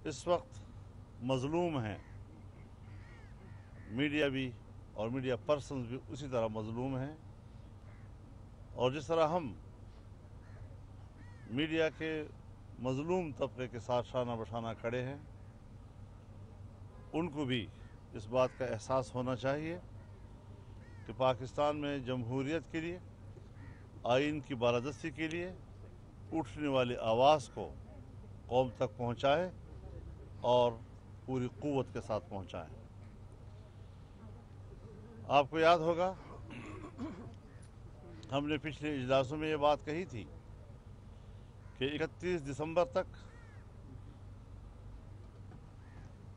اس وقت مظلوم ہیں، میڈیا بھی اور میڈیا پرسنز بھی اسی طرح مظلوم ہیں، اور جس طرح ہم میڈیا کے مظلوم طبقے کے ساتھ شانہ بشانہ کھڑے ہیں، ان کو بھی اس بات کا احساس ہونا چاہیے کہ پاکستان میں جمہوریت کے لیے، آئین کی بالادستی کے لیے اٹھنے والی آواز کو قوم تک پہنچائے اور پوری قوت کے ساتھ پہنچائیں۔ آپ کو یاد ہوگا ہم نے پچھلے اجلاسوں میں یہ بات کہی تھی کہ 31 دسمبر تک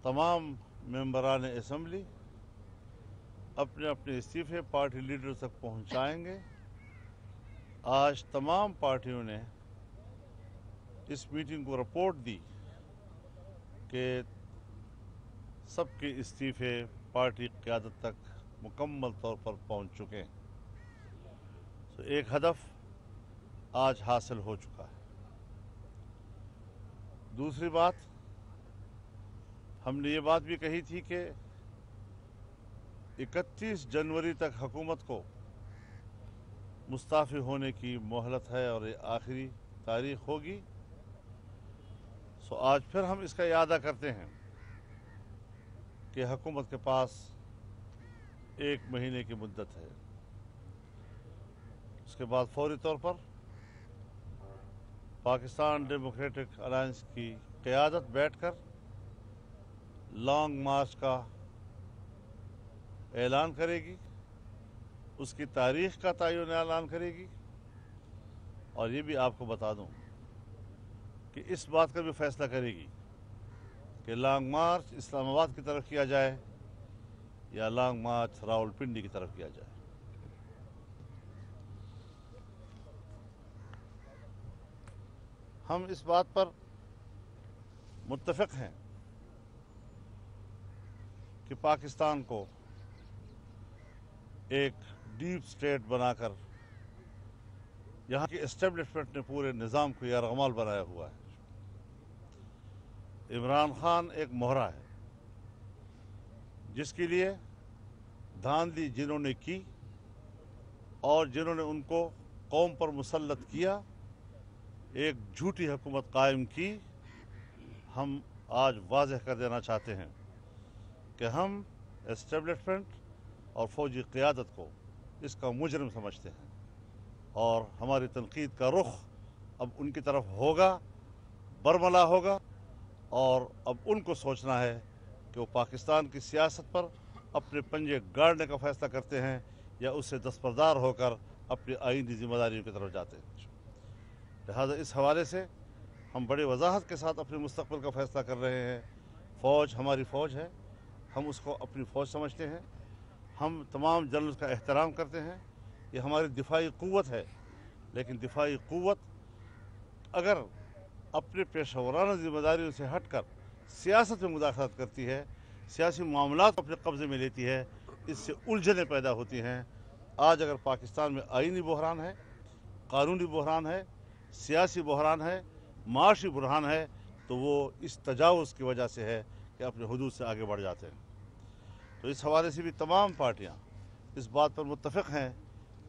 تمام ممبران اسمبلی اپنے اپنے استعفے پارٹی لیڈر تک پہنچائیں گے۔ آج تمام پارٹیوں نے اس میٹنگ کو رپورٹ دی کہ سب کے استعفے پارٹی قیادت تک مکمل طور پر پہنچ چکے ہیں۔ تو ایک ہدف آج حاصل ہو چکا ہے۔ دوسری بات، ہم نے یہ بات بھی کہی تھی کہ 31 جنوری تک حکومت کو مستعفی ہونے کی مہلت ہے اور یہ آخری تاریخ ہوگی۔ سو آج پھر ہم اس کا اعادہ کرتے ہیں کہ حکومت کے پاس 1 مہینے کی مدت ہے۔ اس کے بعد فوری طور پر پاکستان ڈیموکریٹک الائنس کی قیادت بیٹھ کر لانگ مارچ کا اعلان کرے گی، اس کی تاریخ کا تعین اعلان کرے گی، اور یہ بھی آپ کو بتا دوں کہ اس بات کا بھی فیصلہ کرے گی کہ لانگ مارچ اسلام آباد کی طرف کیا جائے یا لانگ مارچ راولپنڈی کی طرف کیا جائے۔ ہم اس بات پر متفق ہیں کہ پاکستان کو ایک ڈیپ سٹیٹ بنا کر یہاں کی اسٹیبلشمنٹ نے پورے نظام کو یرغمال بنایا ہوا ہے۔ عمران خان ایک مہرا ہے جس کے لیے دھاندلی جنہوں نے کی اور جنہوں نے ان کو قوم پر مسلط کیا، ایک جھوٹی حکومت قائم کی، ہم آج واضح کر دینا چاہتے ہیں کہ ہم اسٹیبلشمنٹ اور فوجی قیادت کو اس کا مجرم سمجھتے ہیں، اور ہماری تنقید کا رخ اب ان کی طرف ہوگا، برملا ہوگا، اور اب ان کو سوچنا ہے کہ وہ پاکستان کی سیاست پر اپنے پنجے گاڑنے کا فیصلہ کرتے ہیں یا اس سے دستبردار ہو کر اپنی آئینی ذمہ داریوں کی طرف جاتے ہیں۔ لہذا اس حوالے سے ہم بڑی وضاحت کے ساتھ اپنے مستقبل کا فیصلہ کر رہے ہیں۔ فوج ہماری فوج ہے، ہم اس کو اپنی فوج سمجھتے ہیں، ہم تمام جنرلز کا احترام کرتے ہیں، یہ ہماری دفاعی قوت ہے، لیکن دفاعی قوت اگر اپنے پیشہ ورانہ ذمہ داریوں سے ہٹ کر سیاست میں مداخلت کرتی ہے، سیاسی معاملات اپنے قبضے میں لیتی ہے، اس سے الجھنیں پیدا ہوتی ہیں۔ آج اگر پاکستان میں آئینی بحران ہے، قانونی بحران ہے، سیاسی بحران ہے، معاشی بحران ہے، تو وہ اس تجاوز کی وجہ سے ہے کہ اپنے حدود سے آگے بڑھ جاتے ہیں۔ تو اس حوالے سے بھی تمام پارٹیاں اس بات پر متفق ہیں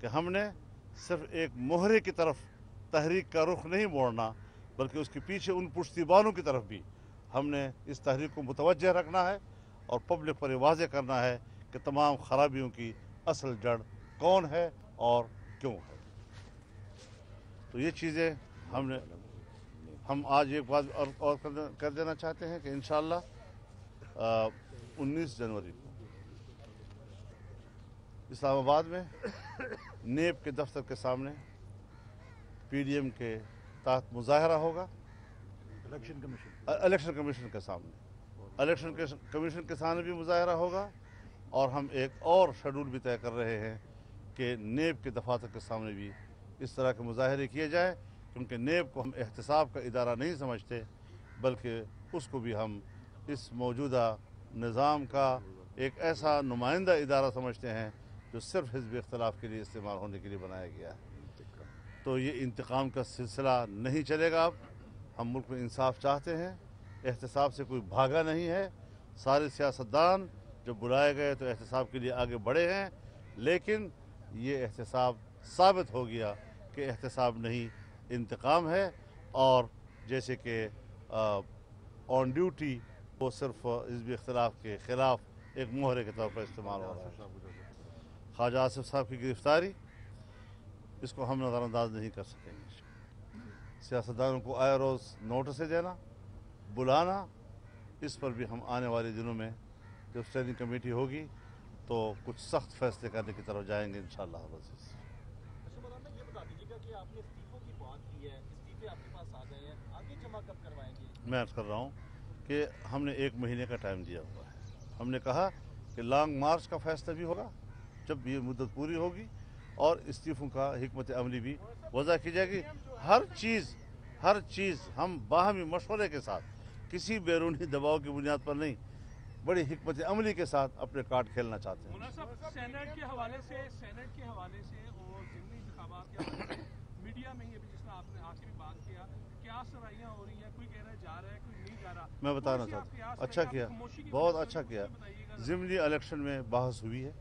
کہ ہم نے صرف ایک مہرے کی طرف تحریک کا رخ نہیں موڑنا، بلکہ اس کے پیچھے ان پشتیبانوں کی طرف بھی ہم نے اس تحریک کو متوجہ رکھنا ہے اور پبلک پر یہ واضح کرنا ہے کہ تمام خرابیوں کی اصل جڑ کون ہے اور کیوں ہے۔ تو یہ چیزیں ہم آج ایک بات اور کر دینا چاہتے ہیں کہ انشاءاللہ 19 جنوری کو اسلام آباد میں نیب کے دفتر کے سامنے پی ڈی ایم کے تحت مظاہرہ ہوگا، الیکشن کمیشن کے سامنے، الیکشن کمیشن کے سامنے بھی مظاہرہ ہوگا، اور ہم ایک اور شیڈول بھی طے کر رہے ہیں کہ نیب کے دفاتر کے سامنے بھی اس طرح کے مظاہرے کیے جائیں، کیونکہ نیب کو ہم احتساب کا ادارہ نہیں سمجھتے، بلکہ اس کو بھی ہم اس موجودہ نظام کا ایک ایسا نمائندہ ادارہ سمجھتے ہیں جو صرف حزب اختلاف کے لیے استعمال ہونے کے لیے بنایا گیا ہے۔ تو یہ انتقام کا سلسلہ نہیں چلے گا۔ اب ہم ملک میں انصاف چاہتے ہیں، एहतसाब से कोई भागा नहीं है। सारे सियासतदान जब बुलाए गए तो एहतसाब के लिए आगे बढ़े हैं, लेकिन ये एहतसाब साबित हो गया कि एहतसाब नहीं इंतकाम है, और जैसे कि ऑन ड्यूटी वो सिर्फ हिज़्बी इख्तिलाफ के ख़िलाफ़ एक मोहरे के तौर पर इस्तेमाल हो रहा है। ख्वाजा आसिफ साहब की गिरफ़्तारी, इसको हम नज़रअंदाज नहीं कर सकेंगे। सियासतदानों को आए रोज़ नोटिस देना, बुलाना, इस पर भी हम आने वाले दिनों में जब स्टैंडिंग कमेटी होगी तो कुछ सख्त फैसले करने की तरफ जाएंगे इंशाअल्लाह। अच्छा मौलाना, ये बता दीजिएगा कि आपने इस्तीफों की बात की है, इस्तीफे आपके पास आ गए हैं, आगे जमा कब करवाएंगे? मैं अर्ज़ कर रहा हूँ कि हमने 1 महीने का टाइम दिया हुआ है। हमने कहा कि लॉन्ग मार्च का फैसला भी होगा जब ये मुद्दत पूरी होगी, और इस्तीफों का हिकमत अमली भी वज़ा की जाएगी। हर चीज़ हम बाहमी मशवरे के साथ, किसी बैरूनी दबाव की बुनियाद पर नहीं, बड़ी हिकमत अमली के साथ अपने कार्ड खेलना चाहते हैं। सेनेट के हवाले से और ज़िमनी इंतखाबात के हवाले से मीडिया में ही अभी जिसमें आपने आखिरी बात किया, क्या सराहियां हो रही हैं, कोई कह रहा है जा रहा है, कोई नहीं जा रहा। मैं बताना चाहता हूँ, अच्छा किया, बहुत अच्छा किया। ज़िमनी इलेक्शन में बहस हुई है,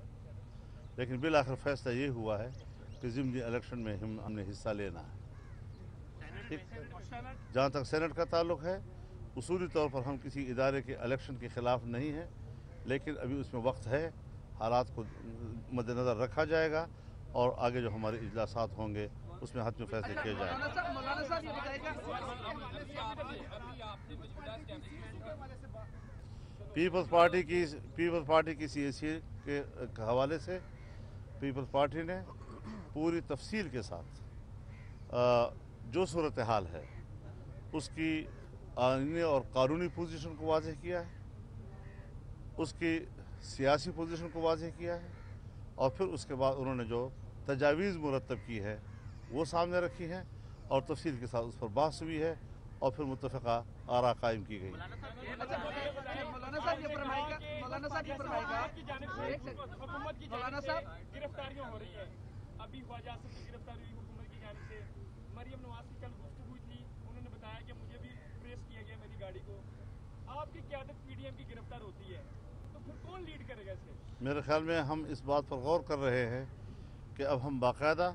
लेकिन बिल आखिर फैसला ये हुआ है कि ज़िमनी इलेक्शन में हमने हिस्सा लेना है। ठीक, जहाँ तक सेनेट का ताल्लुक है, उसूली तौर पर हम किसी इदारे के इलेक्शन के ख़िलाफ़ नहीं हैं, लेकिन अभी उसमें वक्त है, हालात को मद्देनज़र रखा जाएगा और आगे जो हमारे इजलासात होंगे उसमें हतमी फैसले किए जाएंगे। पीपल्स पार्टी की CAC के हवाले से पीपल्स पार्टी ने पूरी तफसील के साथ जो सूरत हाल है उसकी आईनी और कानूनी पोजीशन को वाज़ेह किया है, उसकी सियासी पोजीशन को वाज़ेह किया है, और फिर उसके बाद उन्होंने जो तजावीज़ मुरतब की है वो सामने रखी हैं और तफसील के साथ उस पर बहस हुई है और फिर मुत्तफ़क़ा आरा कायम की गई। गिरफ्तारियां हो रही है, अभी ख्वाजा आसिफ की गिरफ्तारी हुई हुकूमत की जानिब से, मरियम नवाज की कल गुफ्तगू हुई थी, उन्होंने बताया कि मुझे भी ट्रेस किया गया मेरी गाड़ी को। आपकी क़यादत PDM की गिरफ्तार होती है तो फिर कौन लीड करेगा इसे? मेरे ख्याल में हम इस बात पर गौर कर रहे हैं कि अब हम बाकायदा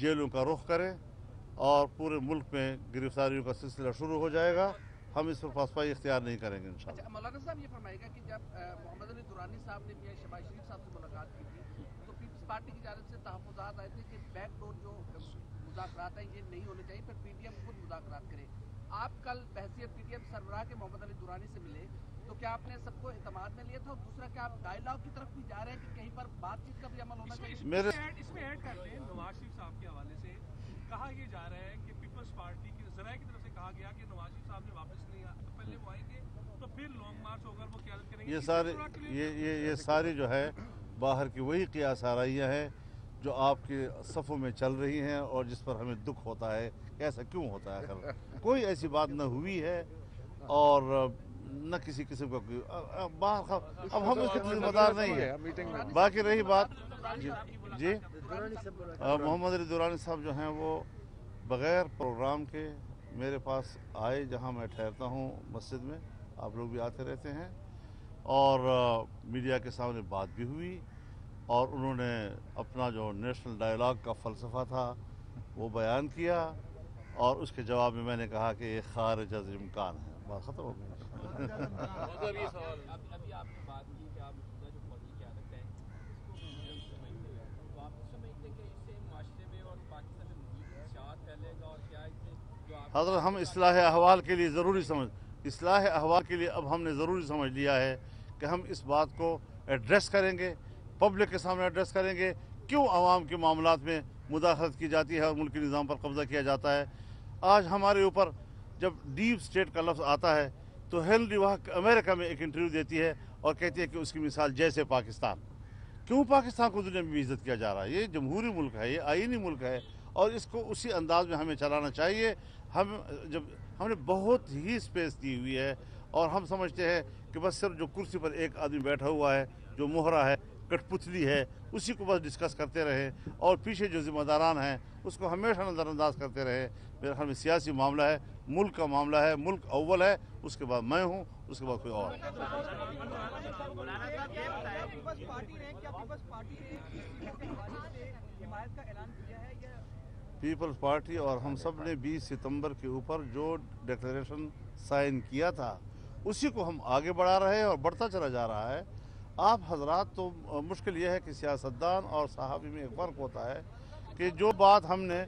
जेलों का रुख करें और पूरे मुल्क में गिरफ्तारियों का सिलसिला शुरू हो जाएगा। हम इस पर पासपाई इख्तियार नहीं करेंगे इंशाअल्लाह। अच्छा, मौलाना साहब ये फरमाएगा कि जब मोहम्मद अली दुरानी साहब ने मियां शहबाज शरीफ साहब से मुलाकात की थी तो पीपल्स पार्टी की जानिब से तहफ़्फ़ुज़ात आए थे कि बैकडोर जो मुज़ाकरात हैं ये नहीं होने चाहिए, फिर PDM खुद मुज़ाकरात करे। आप कल बहसियत PDM सरबराह के मोहम्मद अली दुरानी से मिले, तो क्या आपने सबको एतमाद में लिया था, और दूसरा क्या आप डायलॉग की तरफ भी जा रहे हैं कि कहीं पर बातचीत का भी अमल होना चाहिए? इसमें ऐड करते हैं, नवाज शरीफ साहब के हवाले से कहा यह जा रहा है कि पीपल्स पार्टी की ज़राए की तरफ से कहा गया कि नवाज शरीफ साहब ने वापस नहीं आया, तो पहले वो आएंगे तो फिर लॉन्ग मार्च होगा, वो क़यादत करेंगे। ये सारी जो है बाहर की वही क़ियास आराइयाँ हैं जो आपके सफ़ों में चल रही हैं और जिस पर हमें दुख होता है कि ऐसा क्यों होता है। कोई ऐसी बात न हुई है और न किसी किस्म का अब हम इसके जिम्मेदार नहीं है। बाकी रही बात जी मोहम्मद अली दुरानी साहब जो हैं वो बग़ैर प्रोग्राम के मेरे पास आए, जहां मैं ठहरता हूं मस्जिद में, आप लोग भी आते रहते हैं, और मीडिया के सामने बात भी हुई और उन्होंने अपना जो नेशनल डायलॉग का फ़लसफ़ा था वो बयान किया और उसके जवाब में मैंने कहा कि ये खारिज अज़ इम्कान है। बात ख़त्म हो गई। अभी आपने बात की कि आप जो फौजी क़यादत है इसको समझते हैं, तो आप समझते हैं कि इससे माशरे में और पाकिस्तान में मज़ीद इंतशार फैलेगा, और क्या इससे जो आप हज़रत हम इस्लाह अहवाल के लिए अब हमने ज़रूरी समझ लिया है कि हम इस बात को एड्रेस करेंगे, पब्लिक के सामने एड्रेस करेंगे क्यों आवाम के मामलात में मुदाखलत की जाती है और मुल्की निज़ाम पर कब्ज़ा किया जाता है। आज हमारे ऊपर जब डीप स्टेट का लफ्ज़ आता है तो हेनरी वहाँ अमेरिका में एक इंटरव्यू देती है और कहती है कि उसकी मिसाल जैसे पाकिस्तान। क्यों पाकिस्तान को दुनिया में इज्जत किया जा रहा है? ये जमहूरी मुल्क है, ये आईनी मुल्क है और इसको उसी अंदाज में हमें चलाना चाहिए। हमने बहुत ही स्पेस दी हुई है और हम समझते हैं कि बस सिर्फ जो कुर्सी पर एक आदमी बैठा हुआ है, जो मोहरा है, कठपुतली है, उसी को बस डिस्कस करते रहे और पीछे जो जिम्मेदारान हैं उसको हमेशा नज़रअंदाज करते रहे। मेरे ख्याल में सियासी मामला है, मुल्क का मामला है, मुल्क अव्वल है, उसके बाद मैं हूँ, उसके बाद कोई और। पीपल्स पार्टी ने इस्तीफों के हवाले से हिमायत का ऐलान किया है या पीपल्स पार्टी और हम सब ने 20 सितंबर के ऊपर जो डिक्लेरेशन साइन किया था उसी को हम आगे बढ़ा रहे हैं और बढ़ता चला जा रहा है। आप हजरात तो मुश्किल यह है कि सियासतदान और सहाफ़ी में एक फ़र्क होता है कि जो बात हमने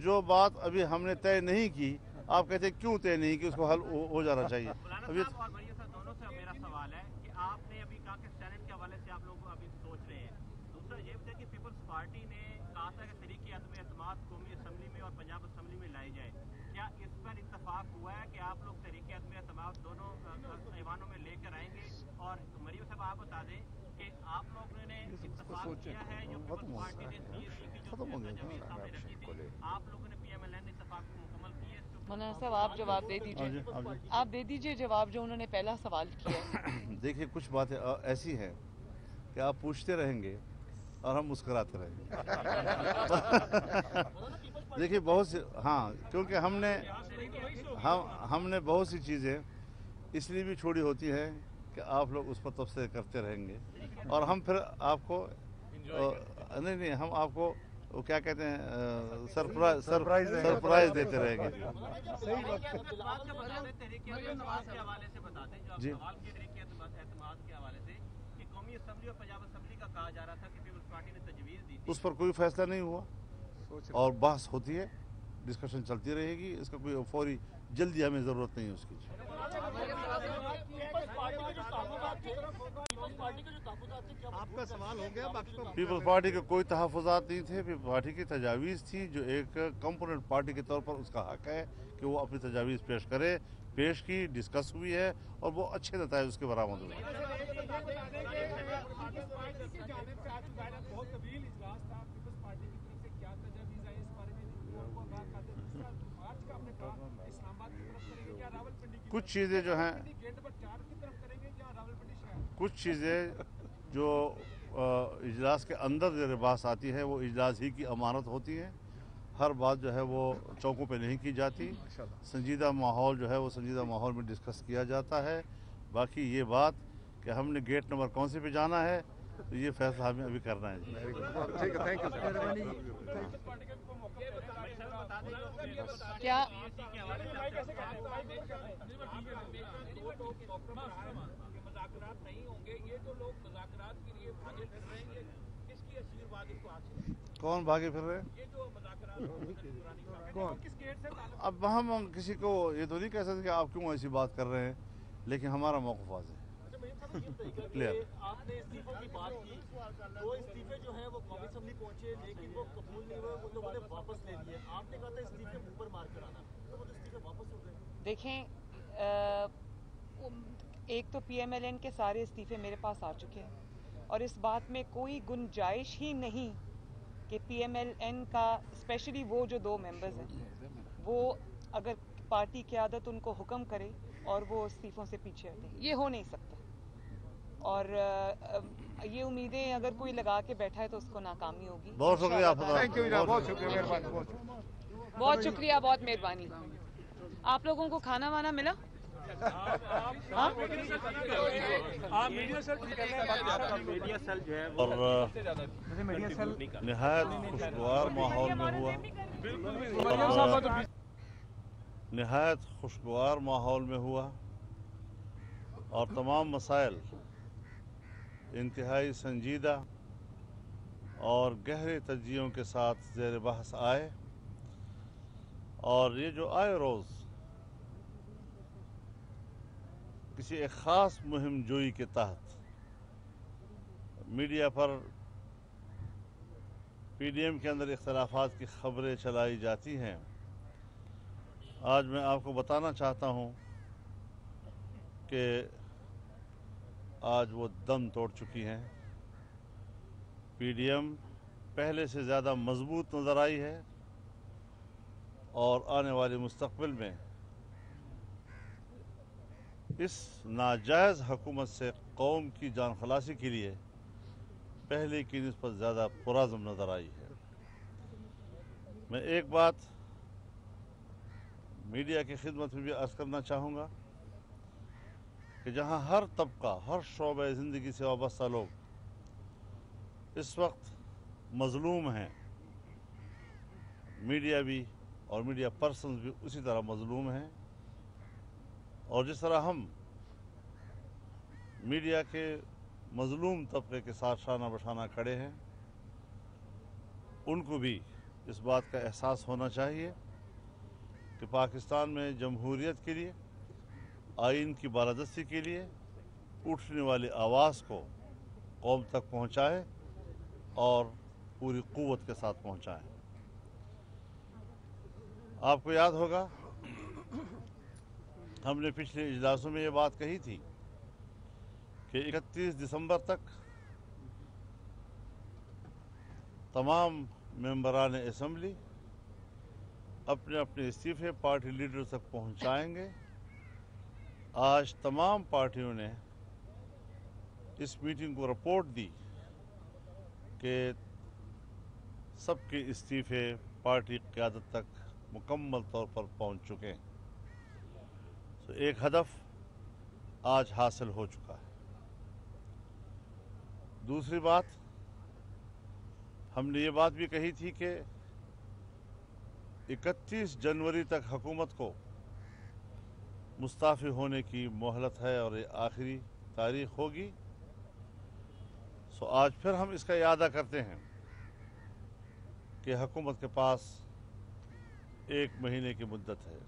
जो बात अभी हमने तय नहीं की, आप कहते हैं क्यों तय नहीं की, उसको हल हो जाना चाहिए। अभी और मरियम साहब दोनों से मेरा सवाल है कि आपने अभी कहा कि सेनेट के हवाले से आप लोग अभी सोच रहे हैं। दूसरा ये भी है कि पीपल्स पार्टी ने कहा था कि तहरीक आदम एतमाद कौमी असम्बली में और पंजाब असम्बली में लाई जाए। क्या इस पर इत्तफाक हुआ है कि आप लोग तहरीक आदम एतमाद दोनों ऐवानों में लेकर आएंगे? और मरियम साहब आप बता दें कि आप लोगों ने इत्तफाक किया है जो पीपल्स पार्टी ने CSE की जो तजवीज़ सामने रखी थी, आप लोगों ने PMLN इत्तफाक को मुकम्मल किया है? मौलाना साहब आप जवाब दे दीजिए, आप दे दीजिए जवाब जो उन्होंने पहला सवाल किया है। देखिए, कुछ बातें ऐसी हैं कि आप पूछते रहेंगे और हम मुस्कुराते रहेंगे। देखिए बहुत सी, हाँ, क्योंकि हमने बहुत सी चीज़ें इसलिए भी छोड़ी होती हैं कि आप लोग उस पर तबसरे करते रहेंगे और हम फिर आपको नहीं हम आपको वो क्या कहते हैं सरप्राइज देते रहेंगे। जी, उस पर कोई फैसला नहीं हुआ और बहस होती है, डिस्कशन चलती रहेगी। इसका कोई फौरी जल्दी हमें ज़रूरत नहीं है उसकी। आपका सवाल हो गया, बाकी तो पीपल्स पार्टी के कोई तहफ़्फ़ुज़ात नहीं थे। पीपल्स पार्टी की तजावीज़ थी जो एक कंपोनेंट पार्टी के तौर पर उसका हक है कि वो अपनी तजावीज़ पेश करे, पेश की, डिस्कस हुई है और वो अच्छे नताइज उसके बरामद हुए। कुछ चीज़ें जो हैं, कुछ चीज़ें जो इजलास के अंदर जो बात आती है वो इजलास ही की अमानत होती है। हर बात जो है वो चौकों पे नहीं की जाती। संजीदा माहौल जो है वो संजीदा माहौल में डिस्कस किया जाता है। बाकी ये बात कि हमने गेट नंबर कौन से पे जाना है तो ये फैसला हमें अभी करना है। ठीक है, थैंक यू क्या मुज़ाकरात नहीं होंगे, ये जो लोग मुज़ाकरात के लिए भागे फिर रहे हैं, किसकी आशीर्वाद इनको हासिल? कौन भागे फिर रहे? ये जो मुज़ाकरात कौन? किस गेट से अब हम किसी को ये तो नहीं कह सकते कि आप क्यों ऐसी बात कर रहे हैं, लेकिन हमारा मौक़िफ़ वाज़ेह है। क्लियर। आपने इस्तीफों की बात की, वो इस्तीफे जो हैं वो कौमी असेंबली पहुंचे लेकिन वो कबूल नहीं हुए, वो लोगों ने वापस ले लिए। आपने कहा था इस्तीफे मुंह पर मार कर आना, तो वो तो इस्तीफे वापस हो गए। देखें, एक तो PMLN के सारे इस्तीफे मेरे पास आ चुके हैं और इस बात में कोई गुंजाइश ही नहीं कि PMLN का स्पेशली वो जो 2 मेंबर्स हैं वो अगर पार्टी की आदत उनको हुक्म करे और वो इस्तीफों से पीछे हटें, ये हो नहीं सकता। और ये उम्मीदें अगर कोई लगा के बैठा है तो उसको नाकामी होगी। बहुत शुक्रिया, थैंक यू, बहुत शुक्रिया, मेहरबानी, बहुत शुक्रिया, बहुत मेहरबानी। आप लोगों को खाना वाना मिला? हाँ? और निहायत खुशगवार माहौल में हुआ, निहायत खुशगवार माहौल में हुआ और तमाम मसाइल इंतहाई संजीदा और गहरे तज्जियों के साथ ज़ेर बहस आए। और ये जो आए रोज़ किसी एक ख़ास मुहिम जोई के तहत मीडिया पर PDM के अंदर इख्तलाफात की खबरें चलाई जाती हैं। आज मैं आपको बताना चाहता हूँ कि आज वो दम तोड़ चुकी हैं। PDM पहले से ज़्यादा मजबूत नज़र आई है और आने वाले मुस्तक़बिल में इस नाजायज़ हुकूमत से कौम की जान खलासी के लिए पहले की निस्बत ज़्यादा पुरज़म नज़र आई है। मैं एक बात मीडिया की खिदमत में भी अर्ज़ करना चाहूँगा कि जहाँ हर तबका, हर शोबे ज़िंदगी से वाबस्ता लोग इस वक्त मज़लूम हैं, मीडिया भी और मीडिया पर्सन्स भी उसी तरह मज़लूम हैं। और जिस तरह हम मीडिया के मज़लूम तबके के साथ शाना बशाना खड़े हैं, उनको भी इस बात का एहसास होना चाहिए कि पाकिस्तान में जमहूरियत के लिए, आइन की बालादस्ती के लिए उठने वाली आवाज़ को कौम तक पहुँचाए और पूरी क़ुव्वत के साथ पहुँचाएँ। आपको याद होगा हमने पिछले इजलासों में ये बात कही थी कि 31 दिसंबर तक तमाम मेंबरान असम्बली अपने अपने इस्तीफ़े पार्टी लीडर तक पहुंचाएंगे। आज तमाम पार्टियों ने इस मीटिंग को रिपोर्ट दी कि सबके इस्तीफ़े पार्टी क़यादत तक मुकम्मल तौर पर पहुंच चुके हैं। तो एक हदफ आज हासिल हो चुका है। दूसरी बात, हमने ये बात भी कही थी कि 31 जनवरी तक हुकूमत को मुस्ताफ़ी होने की मोहलत है और ये आखिरी तारीख होगी। सो आज फिर हम इसका इरादा करते हैं कि हुकूमत के पास 1 महीने की मुद्दत है।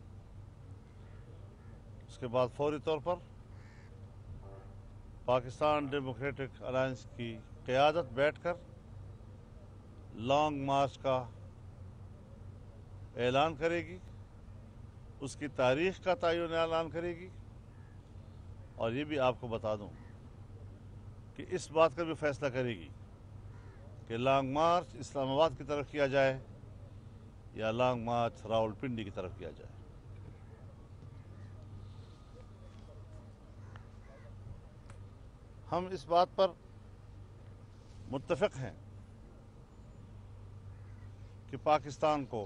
उसके बाद फौरी तौर पर पाकिस्तान डेमोक्रेटिक अलायंस की क़यादत बैठकर लॉन्ग मार्च का ऐलान करेगी, उसकी तारीख़ का तयन ऐलान करेगी। और ये भी आपको बता दूं कि इस बात का भी फैसला करेगी कि लॉन्ग मार्च इस्लामाबाद की तरफ किया जाए या लॉन्ग मार्च रावलपिंडी की तरफ किया जाए। हम इस बात पर मुत्तफ़िक़ हैं कि पाकिस्तान को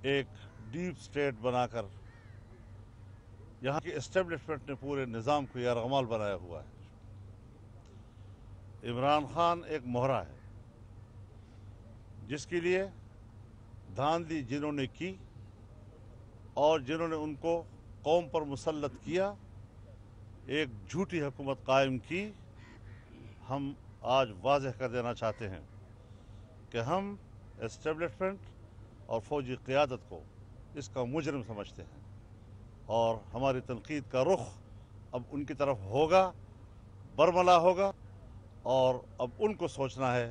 एक डीप स्टेट बनाकर यहाँ की एस्टेब्लिशमेंट ने पूरे निज़ाम को यारगमाल बनाया हुआ है। इमरान खान एक मोहरा है जिसके लिए धांधली जिन्होंने की और जिन्होंने उनको कौम पर मुसल्लत किया, एक झूठी हुकूमत कायम की। हम आज वाज़ेह कर देना चाहते हैं कि हम एस्टेब्लिशमेंट और फ़ौजी क़यादत को इसका मुजरिम समझते हैं और हमारी तनकीद का रुख अब उनकी तरफ होगा, बरमला होगा। और अब उनको सोचना है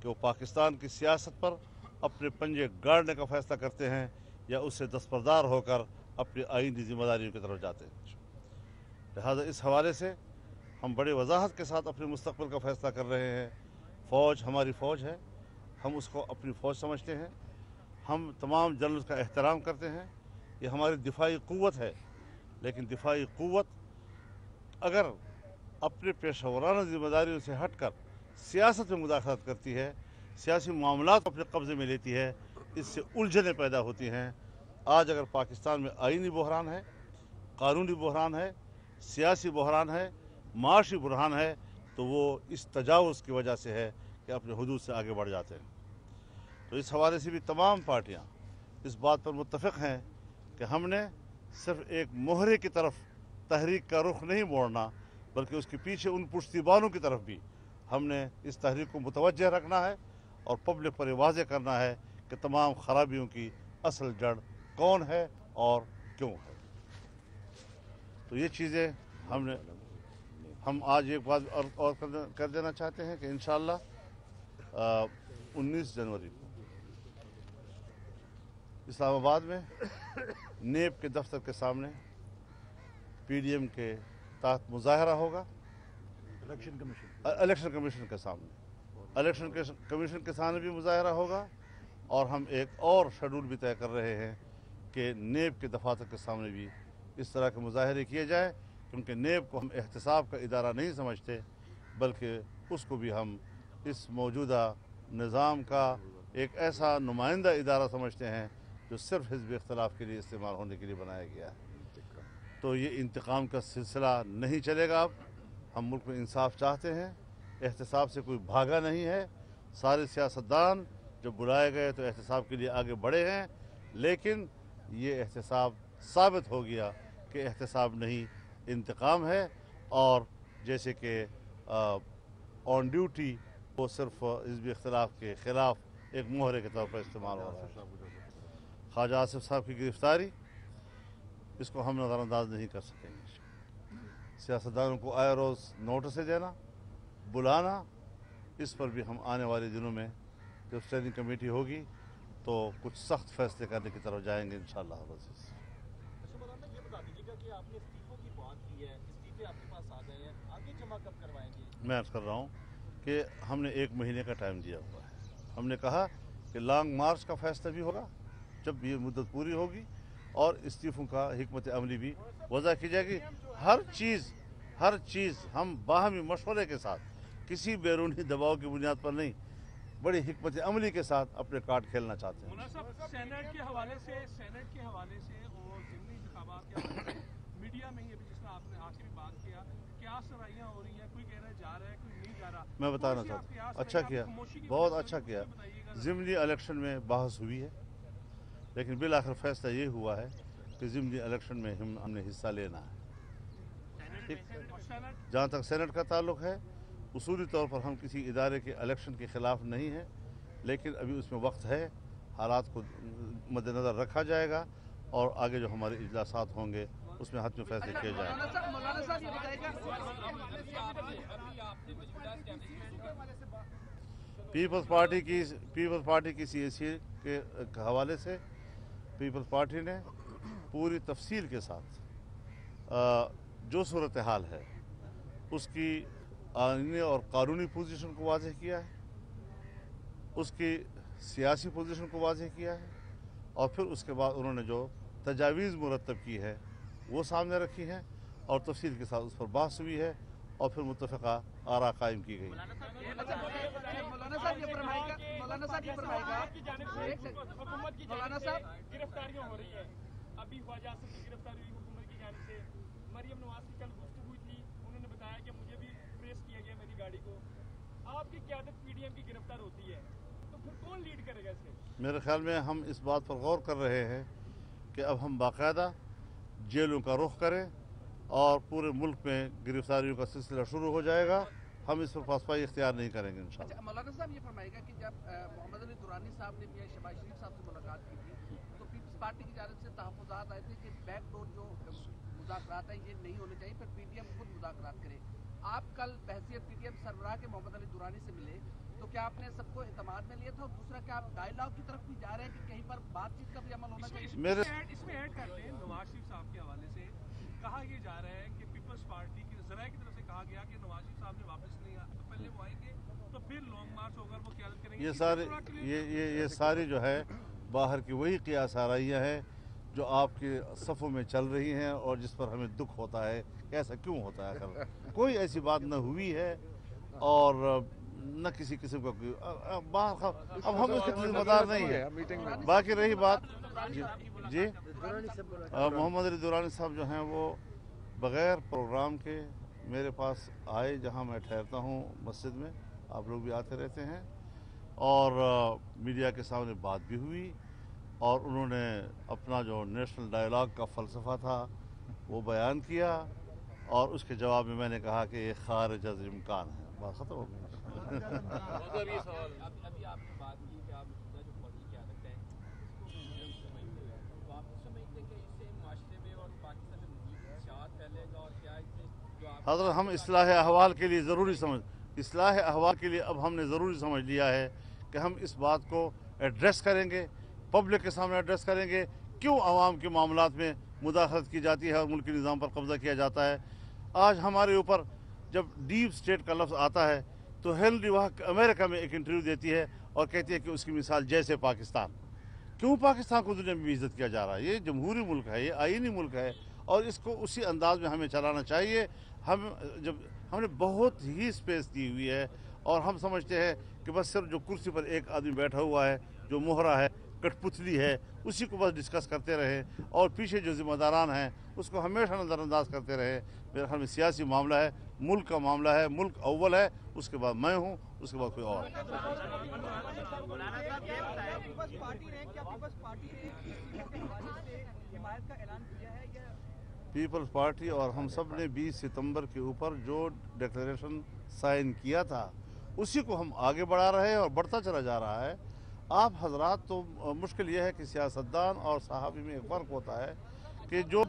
कि वो पाकिस्तान की सियासत पर अपने पंजे गाड़ने का फ़ैसला करते हैं या उससे दस्तबरदार होकर अपनी आइनी ज़िम्मेदारियों की तरफ जाते हैं। लिहाजा इस हवाले से हम बड़े वजाहत के साथ अपने मुस्तक़बिल का फ़ैसला कर रहे हैं। फ़ौज हमारी फ़ौज है, हम उसको अपनी फ़ौज समझते हैं। हम तमाम जनरल्स का एहतराम करते हैं। ये हमारी दिफाई क़ुव्वत है, लेकिन दिफाई क़ुव्वत अगर अपने पेशेवराना ज़िम्मेदारियों से हटकर सियासत में मुदाखलत करती है, सियासी मामलात अपने कब्ज़े में लेती है, इससे उलझनें पैदा होती हैं। आज अगर पाकिस्तान में आइनी बहरान है, कानूनी बहरान है, सियासी बहरान है, माशी बहरान है, तो वो इस तजावुज़ की वजह से है कि अपने हुदूद से आगे बढ़ जाते हैं। तो इस हवाले से भी तमाम पार्टियाँ इस बात पर मुत्तफ़िक़ हैं कि हमने सिर्फ़ एक मोहरे की तरफ तहरीक का रुख नहीं मोड़ना, बल्कि उसके पीछे उन पुश्तबानों की तरफ भी हमने इस तहरीक को मुतवज्जह रखना है और पब्लिक पर वाज़ेह करना है कि तमाम ख़राबियों की असल जड़ कौन है और क्यों है। तो ये चीज़ें हम आज एक बात और कर देना चाहते हैं कि इंशाअल्लाह 19 जनवरी को इस्लामाबाद में नेब के दफ्तर के सामने पीडीएम के तहत मुजाहरा होगा। इलेक्शन कमीशन के सामने इलेक्शन कमीशन के सामने भी मुजाहरा होगा। और हम एक और शेड्यूल भी तय कर रहे हैं कि नेब के दफातर के सामने भी इस तरह के मुजाहरे किए जाए, क्योंकि नेब को हम एहतसाब का इदारा नहीं समझते, बल्कि उसको भी हम इस मौजूदा निज़ाम का एक ऐसा नुमाइंदा इदारा समझते हैं जो सिर्फ हिज़्ब इख्तिलाफ के लिए इस्तेमाल होने के लिए बनाया गया है। तो ये इंतकाम का सिलसिला नहीं चलेगा। अब हम मुल्क में इंसाफ चाहते हैं, एहतसाब से कोई भागा नहीं है। सारे सियासतदान जब बुलाए गए तो एहतसाब के लिए आगे बढ़े हैं, लेकिन ये एहतसाब साबित हो गया कि एहतसाब नहीं इंतकाम है। और जैसे कि ऑन ड्यूटी वो सिर्फ हिज़्ब इख्तिलाफ के ख़िलाफ़ एक मोहरे के तौर पर इस्तेमाल हो रहा है। ख्वाजा आसिफ साहब की गिरफ़्तारी, इसको हम नज़रअंदाज नहीं कर सकेंगे। सियासतदानों को आए रोज़ नोटिस देना, बुलाना, इस पर भी हम आने वाले दिनों में जब स्टैंडिंग कमेटी होगी तो कुछ सख्त फैसले करने की तरफ जाएंगे इंशाअल्लाह। अच्छा मौलाना, ये बता दीजिएगा कि आपने इस्तीफों की बात की है, इस्तीफे आपके पास आ गए हैं, आगे जमा कब करवाएंगे? मैं अर्ज़ कर रहा हूँ कि हमने 1 महीने का टाइम दिया हुआ है। हमने कहा कि लॉन्ग मार्च का फैसला भी होगा जब ये मुद्दत पूरी होगी, और इस्तीफों का हिकमत अमली भी वज़ा की जाएगी। हर चीज़ हम बाहमी मशवरे के साथ, किसी बैरूनी दबाव की बुनियाद पर नहीं, बड़ी हिकमत अमली के साथ अपने कार्ड खेलना चाहते हैं। मौलाना साहब, सेनेट के हवाले से और ज़िमनी इंतखाबात के हवाले से मीडिया में ही अभी जिसमें आपने आखिरी बात किया, क्या सराहियां हो रही हैं, कोई कह रहा है जा रहा है, कोई नहीं जा रहा। मैं बताना चाहता हूँ, अच्छा किया, बहुत अच्छा किया। ज़िमनी इलेक्शन में बहस हुई है, लेकिन बिल आखिर फैसला ये हुआ है कि ज़िमनी इलेक्शन में हमने हिस्सा लेना है। ठीक, जहाँ तक सेनेट का ताल्लुक है, उसूली तौर पर हम किसी इदारे के इलेक्शन के ख़िलाफ़ नहीं हैं, लेकिन अभी उसमें वक्त है, हालात को मद्देनज़र रखा जाएगा और आगे जो हमारे इजलासात होंगे उसमें हद में फैसले किए जाएंगे। पीपल्स पार्टी की CAC के हवाले से पीपल्स पार्टी ने पूरी तफसील के साथ जो सूरत हाल है उसकी आईनी और कानूनी पोजीशन को वाज़ेह किया है, उसकी सियासी पोजीशन को वाज़ेह किया है, और फिर उसके बाद उन्होंने जो तजावीज़ मुरतब की है वो सामने रखी हैं और तफसील के साथ उस पर बहस हुई है और फिर मुत्तफ़क़ा आरा कायम की गई। मौलाना साहब ये फरमाएगा गिरफ्तारियां हो रही है, अभी ख्वाजा आसिफ की गिरफ्तारी हुई हुकूमत की जानिब से। मरियम नवाज की कल गुफ्तगू हुई थी, उन्होंने बताया कि मुझे भी ट्रेस किया गया मेरी गाड़ी को। आपकी क़यादत PDM की गिरफ्तार होती है तो फिर कौन लीड करेगा इसे? मेरे ख्याल में हम इस बात पर गौर कर रहे हैं कि अब हम बाकायदा जेलों का रुख करें और पूरे मुल्क में गिरफ्तारियों का सिलसिला शुरू हो जाएगा। हम इस पर पासपाई इख्तियार नहीं करेंगे इंशाअल्लाह। अच्छा, मौलाना साहब ये फरमाएगा कि जब मोहम्मद अली दुरानी साहब ने मियां शहबाज शरीफ साहब से मुलाकात की थी तो पीपल्स पार्टी की जानिब से तहफ़्फ़ुज़ात आए थे कि बैकडोर जो मुज़ाकरात हैं ये नहीं होने चाहिए, फिर PDM खुद मुज़ाकरात करे। आप कल बहसियत PDM सरबराह के मोहम्मद अली दुरानी से मिले, तो क्या आपने सबको एतमाद में लिया था? और दूसरा, क्या आप डायलॉग की तरफ भी जा रहे हैं कि कहीं पर बातचीत का भी अमल होना चाहिए? इसमें ऐड कर लें, नवाज शरीफ साहब के हवाले से कहा यह जा रहा है कि पीपल्स पार्टी की ज़राए की तरफ से कहा गया कि नवाज शरीफ साहब ने वापस नहीं आया तो पहले वो आएंगे तो फिर लॉन्ग मार्च होगा, वो क़यादत करेंगे। ये सारी जो है बाहर की वही क़ियास आराइयाँ हैं जो आपके सफ़ों में चल रही हैं और जिस पर हमें दुख होता है कि ऐसा क्यों होता है। कोई ऐसी बात न हुई है और न किसी किस्म का अब हम इसके जिम्मेदार नहीं है। बाकी रही बात जी मोहम्मद अली दुरानी साहब जो हैं वो बग़ैर प्रोग्राम के मेरे पास आए, जहां मैं ठहरता हूं मस्जिद में, आप लोग भी आते रहते हैं, और मीडिया के सामने बात भी हुई और उन्होंने अपना जो नेशनल डायलॉग का फ़लसफ़ा था वो बयान किया और उसके जवाब में मैंने कहा कि ये खारिज अज़ इम्कान है। बात ख़त्म हो गई। अभी आपने बात की कि आप जो फौजी क़यादत है तो आप समझते हैं कि इससे माशरे में और पाकिस्तान में मज़ीद शात फैलेगा और क्या इससे जो आप हज़रत हम इस्लाह अहवाल के लिए अब हमने ज़रूरी समझ लिया है कि हम इस बात को एड्रेस करेंगे, पब्लिक के सामने एड्रेस करेंगे क्यों आवाम के मामलात में मुदाखलत की जाती है और मुल्की निज़ाम पर कब्ज़ा किया जाता है। आज हमारे ऊपर जब डीप स्टेट का लफ्ज़ आता है तो हेनरी वाह अमेरिका में एक इंटरव्यू देती है और कहती है कि उसकी मिसाल जैसे पाकिस्तान। क्यों पाकिस्तान को दुनिया में इज्जत किया जा रहा है? ये जमहूरी मुल्क है, ये आईनी मुल्क है और इसको उसी अंदाज में हमें चलाना चाहिए। हमने बहुत ही स्पेस दी हुई है और हम समझते हैं कि बस सिर्फ जो कुर्सी पर एक आदमी बैठा हुआ है, जो मोहरा है, कठपुतली है, उसी को बस डिस्कस करते रहे और पीछे जो जिम्मेदारान हैं उसको हमेशा नज़रअंदाज करते रहे। मेरे ख्याल में सियासी मामला है, मुल्क का मामला है, मुल्क अव्वल है, उसके बाद मैं हूँ, उसके बाद कोई और। पीपल्स पार्टी ने इस्तीफों के हवाले से हिमायत का ऐलान किया है या पीपल्स पार्टी और हम सब ने 20 सितंबर के ऊपर जो डिक्लेरेशन साइन किया था उसी को हम आगे बढ़ा रहे हैं और बढ़ता चला जा रहा है। आप हजरात तो मुश्किल यह है कि सियासतदान और सहाफ़ी में एक फ़र्क होता है कि जो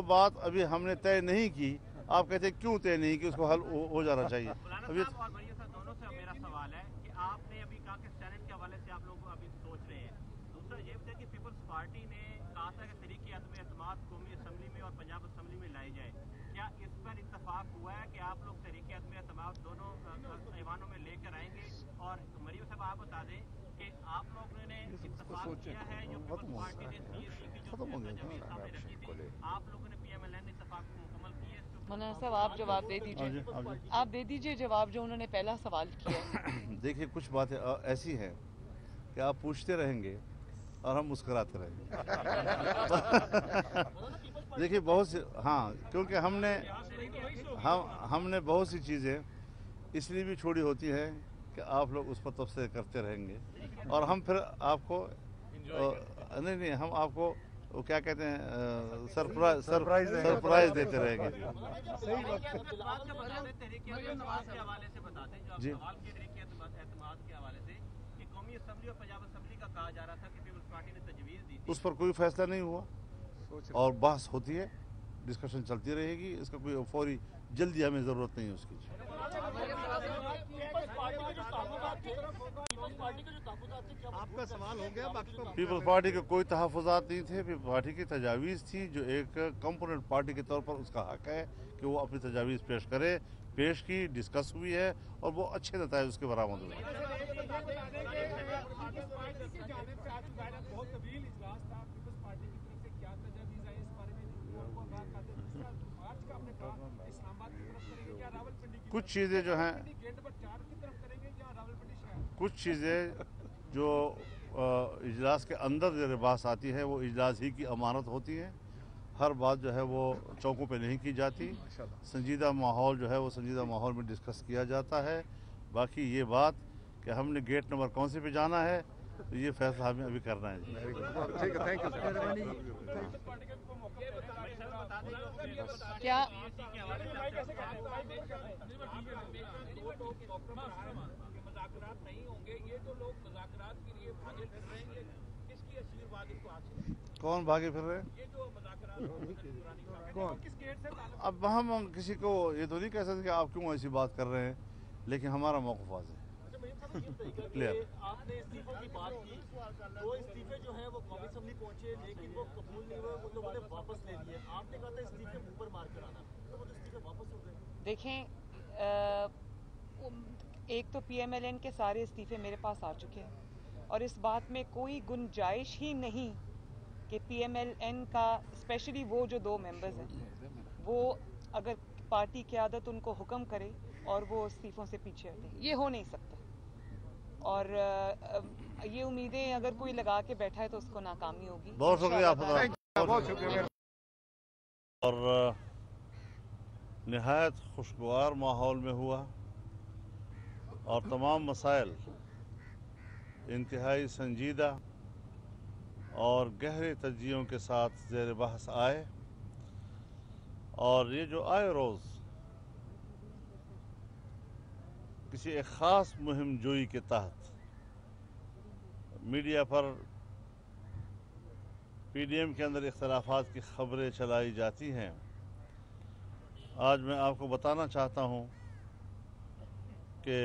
बात अभी हमने तय नहीं की, आप कहते हैं क्यों तय नहीं की, उसको हल हो जाना चाहिए। अभी दोनों से मेरा सवाल है कि आपने अभी कहा कि सेनेट के हवाले से आप लोग अभी सोच रहे हैं। दूसरा ये भी था कि पीपल्स पार्टी ने कहा था कि तहरीक-ए-एतमाद कौमी असम्बली में और पंजाब असम्बली में लाई जाए। क्या इस पर इत्तफाक हुआ है कि आप लोग तहरीक-ए-एतमाद दोनों ऐवानों में लेकर आएंगे? और मरियम साहब आप बता दें कि आप लोगों ने इत्तफाक किया है जो पीपल्स पार्टी ने CSE की जो तजवीज़ सामने रखी थी, आप लोगों ने PMLN इत्तफाक मुकम्मल किए? मौलाना साहब आप जवाब दे दीजिए, आप दे दीजिए जवाब जो उन्होंने पहला सवाल किया है। देखिए, कुछ बातें ऐसी हैं कि आप पूछते रहेंगे और हम मुस्कुराते रहेंगे। देखिए बहुत सी, हाँ, क्योंकि हमने बहुत सी चीज़ें इसलिए भी छोड़ी होती हैं कि आप लोग उस पर तबसरे करते रहेंगे और हम फिर आपको नहीं हम आपको वो क्या कहते हैं सरप्राइज देते रहेंगे। जी, उस पर कोई फैसला नहीं हुआ और बहस होती है, डिस्कशन चलती रहेगी। इसका कोई फौरी जल्दी हमें ज़रूरत नहीं है उसकी। आपका सवाल हो गया, बाकी तो पीपल्स पार्टी के कोई तहफ़्फ़ुज़ात नहीं थे। पीपल्स पार्टी की तजावीज़ थी जो एक कंपोनेंट पार्टी के तौर पर उसका हक है कि वो अपनी तजावीज़ पेश की, डिस्कस हुई है और वो अच्छे नताइज उसके बरामद हुए। कुछ चीज़ें जो हैं, कुछ चीज़ें जो इजलास के अंदर जो बात आती है वो इजलास ही की अमानत होती है। हर बात जो है वो चौकों पे नहीं की जाती। संजीदा माहौल जो है वो संजीदा माहौल में डिस्कस किया जाता है। बाकी ये बात कि हमने गेट नंबर कौन से पे जाना है तो ये फैसला हमें अभी करना है। जी, ठीक है, थैंक यू क्या मुज़ाकरात नहीं होंगे, ये जो लोग मुज़ाकरात के लिए भागे फिर रहे हैं, किसकी आशीर्वाद इनको हासिल? कौन भागे फिर रहे? ये जो मुज़ाकरात कौन? अब हम किसी को ये तो नहीं कह सकते कि आप क्यों ऐसी बात कर रहे हैं, लेकिन हमारा मौक़िफ़ वाज़ेह है। क्लियर। आपने इस्तीफों की बात की, वो इस्तीफे जो हैं वो कौमी असम्बली पहुंचे लेकिन वो कबूल नहीं हुए, उन लोगों ने वापस ले लिए। आपने कहा था इस्तीफे मुंह पर मार कर आना, तो वो तो इस्तीफे वापस हो गए। देखें, एक तो PMLN के सारे इस्तीफे मेरे पास आ चुके हैं और इस बात में कोई गुंजाइश ही नहीं कि PMLN का स्पेशली वो जो 2 मेंबर्स हैं वो अगर पार्टी क़यादत उनको हुक्म करे और वो इस्तीफ़ों से पीछे हटें, ये हो नहीं सकता। और ये उम्मीदें अगर कोई लगा के बैठा है तो उसको नाकामी होगी। बहुत शुक्रिया आपका, बहुत शुक्रिया। और निहायत खुशगवार माहौल में हुआ और तमाम मसाइल इंतहाई संजीदा और गहरे तज्जियों के साथ ज़ेर बहस आए। और ये जो आए रोज़ किसी एक ख़ास मुहिम जोई के तहत मीडिया पर PDM के अंदर इख्तलाफात की खबरें चलाई जाती हैं। आज मैं आपको बताना चाहता हूँ कि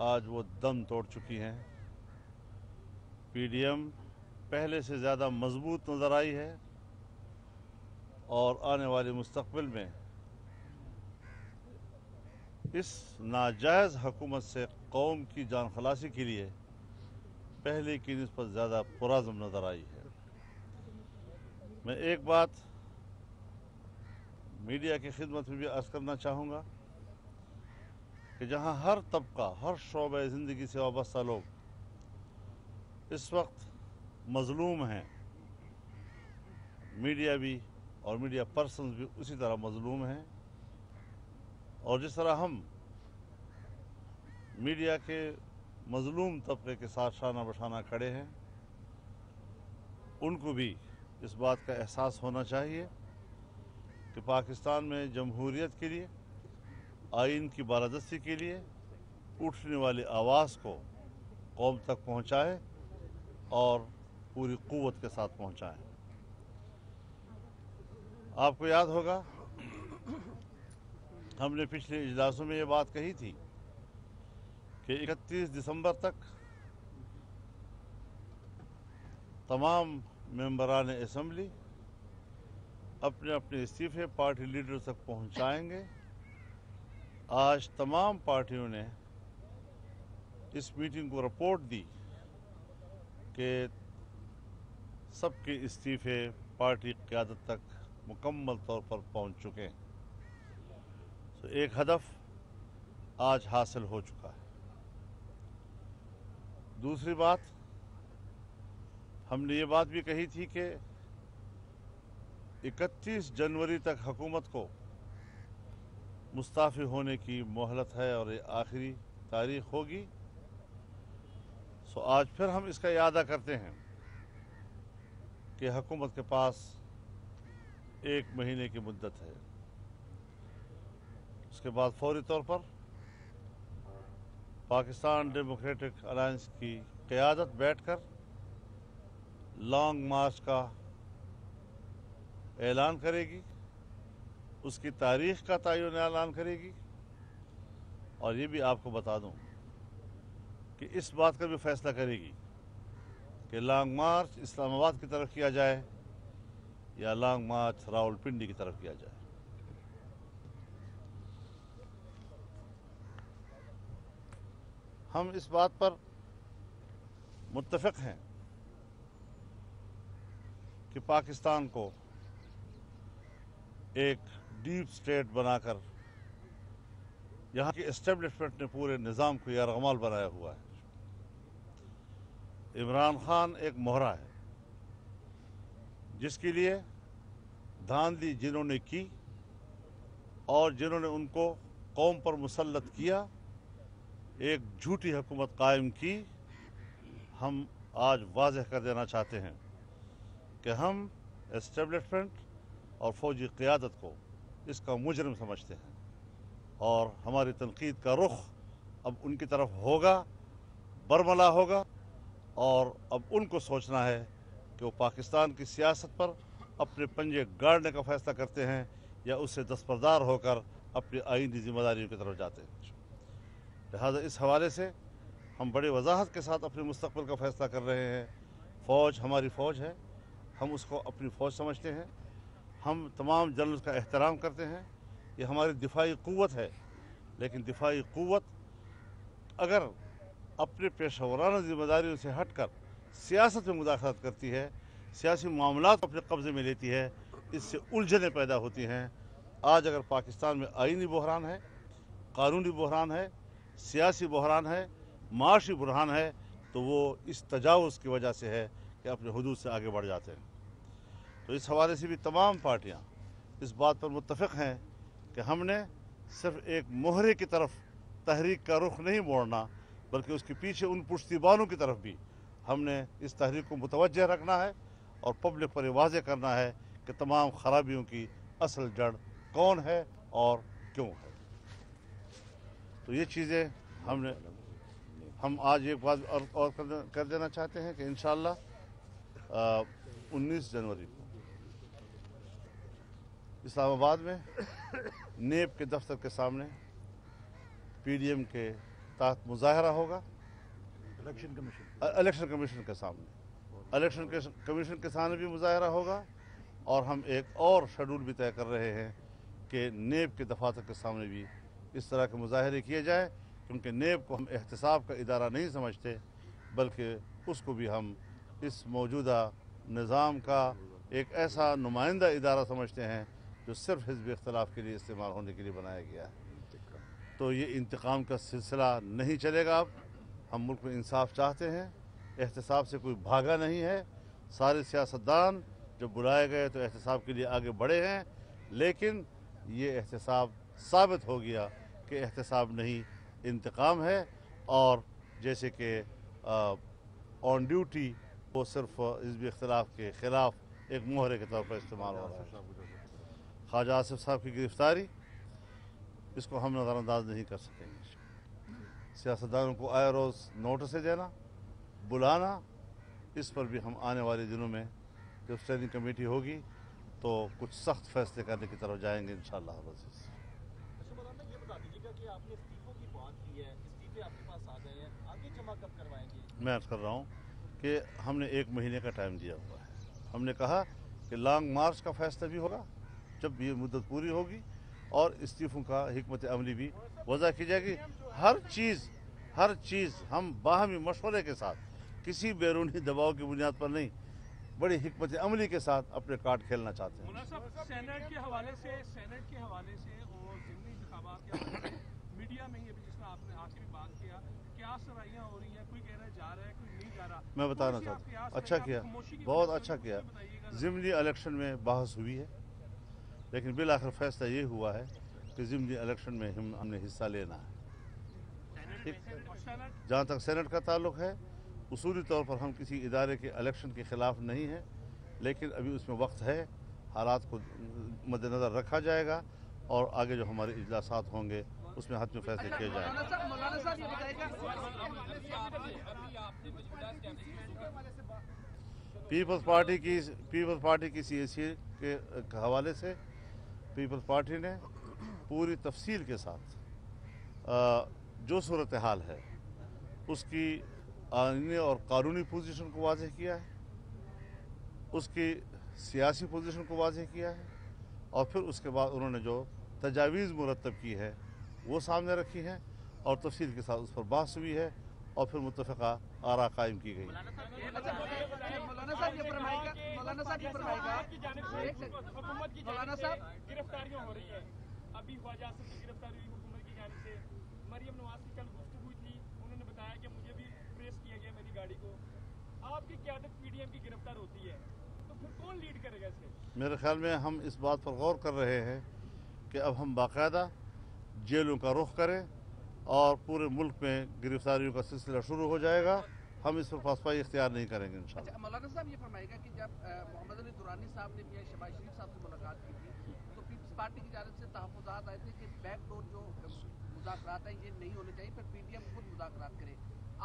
आज वो दम तोड़ चुकी हैं। PDM पहले से ज़्यादा मजबूत नज़र आई है और आने वाले मुस्तक़बिल में इस नाजायज़ हुकूमत से कौम की जान खलासी के लिए पहले की निस्बत ज़्यादा पुरज़म नज़र आई है। मैं एक बात मीडिया की खिदमत में भी अर्ज़ करना चाहूँगा कि जहाँ हर तबका, हर शोबे ज़िंदगी से वाबस्ता लोग इस वक्त मजलूम हैं, मीडिया भी और मीडिया पर्सन्स भी उसी तरह मजलूम हैं। और जिस तरह हम मीडिया के मजलूम तबके के साथ शाना बशाना खड़े हैं, उनको भी इस बात का एहसास होना चाहिए कि पाकिस्तान में जमहूरियत के लिए, आइन की बालादस्ती के लिए उठने वाली आवाज़ को कौम तक पहुँचाए और पूरी क़ुव्वत के साथ पहुँचाएं। आपको याद होगा हमने पिछले इजलासों में ये बात कही थी कि 31 दिसंबर तक तमाम मेंबरान असम्बली अपने अपने इस्तीफे पार्टी लीडर तक पहुंचाएंगे। आज तमाम पार्टियों ने इस मीटिंग को रिपोर्ट दी कि सबके इस्तीफे पार्टी क़यादत तक मुकम्मल तौर पर पहुंच चुके हैं। तो एक हदफ आज हासिल हो चुका है। दूसरी बात, हमने ये बात भी कही थी कि 31 जनवरी तक हुकूमत को मुस्ताफ़ी होने की मोहलत है और ये आखिरी तारीख होगी। सो आज फिर हम इसका इरादा करते हैं कि हुकूमत के पास 1 महीने की मुद्दत है। उसके बाद फौरी तौर पर पाकिस्तान डेमोक्रेटिक अलायंस की क़यादत बैठकर लॉन्ग मार्च का ऐलान करेगी, उसकी तारीख़ का तयन ऐलान करेगी। और ये भी आपको बता दूं कि इस बात का भी फैसला करेगी कि लॉन्ग मार्च इस्लामाबाद की तरफ किया जाए या लॉन्ग मार्च रावलपिंडी की तरफ किया जाए। हम इस बात पर मुत्तफ़िक़ हैं कि पाकिस्तान को एक डीप स्टेट बनाकर यहाँ की एस्टेब्लिशमेंट ने पूरे निज़ाम को यरगमाल बनाया हुआ है। इमरान खान एक मोहरा है जिसके लिए धांधली जिन्होंने की और जिन्होंने उनको कौम पर मुसल्लत किया, एक झूठी हुकूमत कायम की, हम आज वाज़ेह कर देना चाहते हैं कि हम एस्टेब्लिशमेंट और फौजी क़यादत को इसका मुजरिम समझते हैं और हमारी तनकीद का रुख अब उनकी तरफ होगा, बरमला होगा। और अब उनको सोचना है कि वो पाकिस्तान की सियासत पर अपने पंजे गाड़ने का फ़ैसला करते हैं या उससे दस्तबरदार होकर अपनी आइनी जिम्मेदारियों की तरफ जाते हैं। लिहाजा इस हवाले से हम बड़े वजाहत के साथ अपने मुस्तक़बिल का फ़ैसला कर रहे हैं। फ़ौज हमारी फ़ौज है, हम उसको अपनी फ़ौज समझते हैं, हम तमाम जनरल्स का एहतराम करते हैं। ये हमारी दिफाई क़ुव्वत है, लेकिन दिफाई क़ुव्वत अगर अपने पेशेवराना ज़िम्मेदारियों से हटकर सियासत में मुदाखलत करती है, सियासी मामलात अपने कब्ज़े में लेती है, इससे उलझनें पैदा होती हैं। आज अगर पाकिस्तान में आइनी बहरान है, कानूनी बहरान है, सियासी बहरान है, माशी बहरान है, तो वो इस तजावुज़ की वजह से है कि अपने हुदूद से आगे बढ़ जाते हैं। तो इस हवाले से भी तमाम पार्टियां इस बात पर मुत्तफ़िक़ हैं कि हमने सिर्फ एक मोहरे की तरफ तहरीक का रुख नहीं मोड़ना, बल्कि उसके पीछे उन पुश्तिबानों की तरफ भी हमने इस तहरीक को मुतवज्जह रखना है और पब्लिक पर वाज़ेह करना है कि तमाम ख़राबियों की असल जड़ कौन है और क्यों है। तो ये चीज़ें हम आज एक बात और कर देना चाहते हैं कि इंशाअल्लाह 19 जनवरी को इस्लामाबाद में नेब के दफ्तर के सामने पीडीएम के तहत मुजाहरा होगा। इलेक्शन कमीशन के सामने इलेक्शन कमीशन के सामने भी मुजाहरा होगा। और हम एक और शेड्यूल भी तय कर रहे हैं कि नेब के दफातर के सामने भी इस तरह के मुजाहरे किए जाए, क्योंकि नेब को हम एहतसाब का इदारा नहीं समझते, बल्कि उसको भी हम इस मौजूदा निज़ाम का एक ऐसा नुमाइंदा इदारा समझते हैं जो सिर्फ हिज़्ब इख्तिलाफ के लिए इस्तेमाल होने के लिए बनाया गया है। तो ये इंतकाम का सिलसिला नहीं चलेगा। अब हम मुल्क में इंसाफ चाहते हैं, एहतसाब से कोई भागा नहीं है। सारे सियासतदान जब बुलाए गए तो एहतसाब के लिए आगे बढ़े हैं, लेकिन ये एहतसाब साबित हो गया कि एहतसाब नहीं इंतकाम है, और जैसे कि ऑन ड्यूटी वो सिर्फ हिज़्ब इख्तिलाफ के ख़िलाफ़ एक मोहरे के तौर पर इस्तेमाल हो रहा है। ख्वाजा आसिफ साहब की गिरफ़्तारी, इसको हम नज़रअंदाज नहीं कर सकेंगे। सियासतदानों को आए रोज़ नोटिस देना, बुलाना, इस पर भी हम आने वाले दिनों में जब स्टैंडिंग कमेटी होगी तो कुछ सख्त फैसले करने की तरफ जाएंगे इंशाअल्लाह। अच्छा मौलाना, ये बता दीजिएगा कि आपने इस्तीफों की बात की है, इस्तीफे आपके पास आ गए हैं, आगे जमा कब करवाएंगे? मैं अर्ज़ कर रहा हूँ कि हमने 1 महीने का टाइम दिया हुआ है। हमने कहा कि लॉन्ग मार्च का फैसला भी होगा जब ये मुद्दत पूरी होगी, और इस्तीफों का हिकमत अमली भी वज़ा की जाएगी। हर चीज़ हम बाहमी मशवरे के साथ, किसी बैरूनी दबाव की बुनियाद पर नहीं, बड़ी हिकमत अमली के साथ अपने कार्ड खेलना चाहते हैं। मौलाना साहब, सेनेट के हवाले से और ज़िमनी इंतखाबात के हवाले से मीडिया में ही अभी जिसमें आपने आखिरी बात किया, क्या सराहियां हो रही हैं, कोई कह रहा है जा रहा है, कोई नहीं जा रहा। मैं बताना चाहता हूँ, अच्छा किया, बहुत अच्छा किया। ज़िमनी इलेक्शन में बहस हुई है, लेकिन बिल आखिर फैसला ये हुआ है कि ज़िमनी इलेक्शन में हमने हिस्सा लेना है। ठीक, जहाँ तक सेनेट का ताल्लुक है, उसूली तौर पर हम किसी इदारे के इलेक्शन के ख़िलाफ़ नहीं हैं, लेकिन अभी उसमें वक्त है, हालात को मद्देनज़र रखा जाएगा, और आगे जो हमारे इजलासात होंगे उसमें हतमी फैसले किए जाएंगे। पीपल्स पार्टी की CAC के हवाले से पीपल्स पार्टी ने पूरी तफसील के साथ जो सूरत हाल है उसकी आईनी और कानूनी पोजीशन को वाज़ेह किया है, उसकी सियासी पोजीशन को वाज़ेह किया है, और फिर उसके बाद उन्होंने जो तजावीज़ मुरतब की है वो सामने रखी है, और तफसील के साथ उस पर बहस हुई है, और फिर मुत्तफ़क़ा आरा कायम की गई। गिरफ्तारियां हो रही है, अभी ख्वाजा आसिफ की गिरफ्तारी हुई हुकूमत की जानिब से। मरियम नवाज की कल गुफ्तगू हुई थी, उन्होंने बताया कि मुझे भी प्रेस किया गया मेरी गाड़ी को। आपकी क़यादत PDM की गिरफ्तार होती है तो फिर कौन लीड करेगा इसे? मेरे ख्याल में हम इस बात पर गौर कर रहे हैं कि अब हम बाकायदा जेलों का रुख करें, और पूरे मुल्क में गिरफ्तारियों का सिलसिला शुरू हो जाएगा। हम इस पर पासपाई इख्तियार नहीं करेंगे इंशाअल्लाह। अच्छा, मौलाना साहब ये फरमाएगा कि जब मोहम्मद अली दुरानी साहब ने मियां शहबाज शरीफ साहब से मुलाकात की थी तो पीपल्स पार्टी की जानिब से तहफ़्फ़ुज़ात आए थे कि बैकडोर जो मुज़ाकरात हैं ये नहीं होने चाहिए, फिर PDM खुद मुज़ाकरात करे।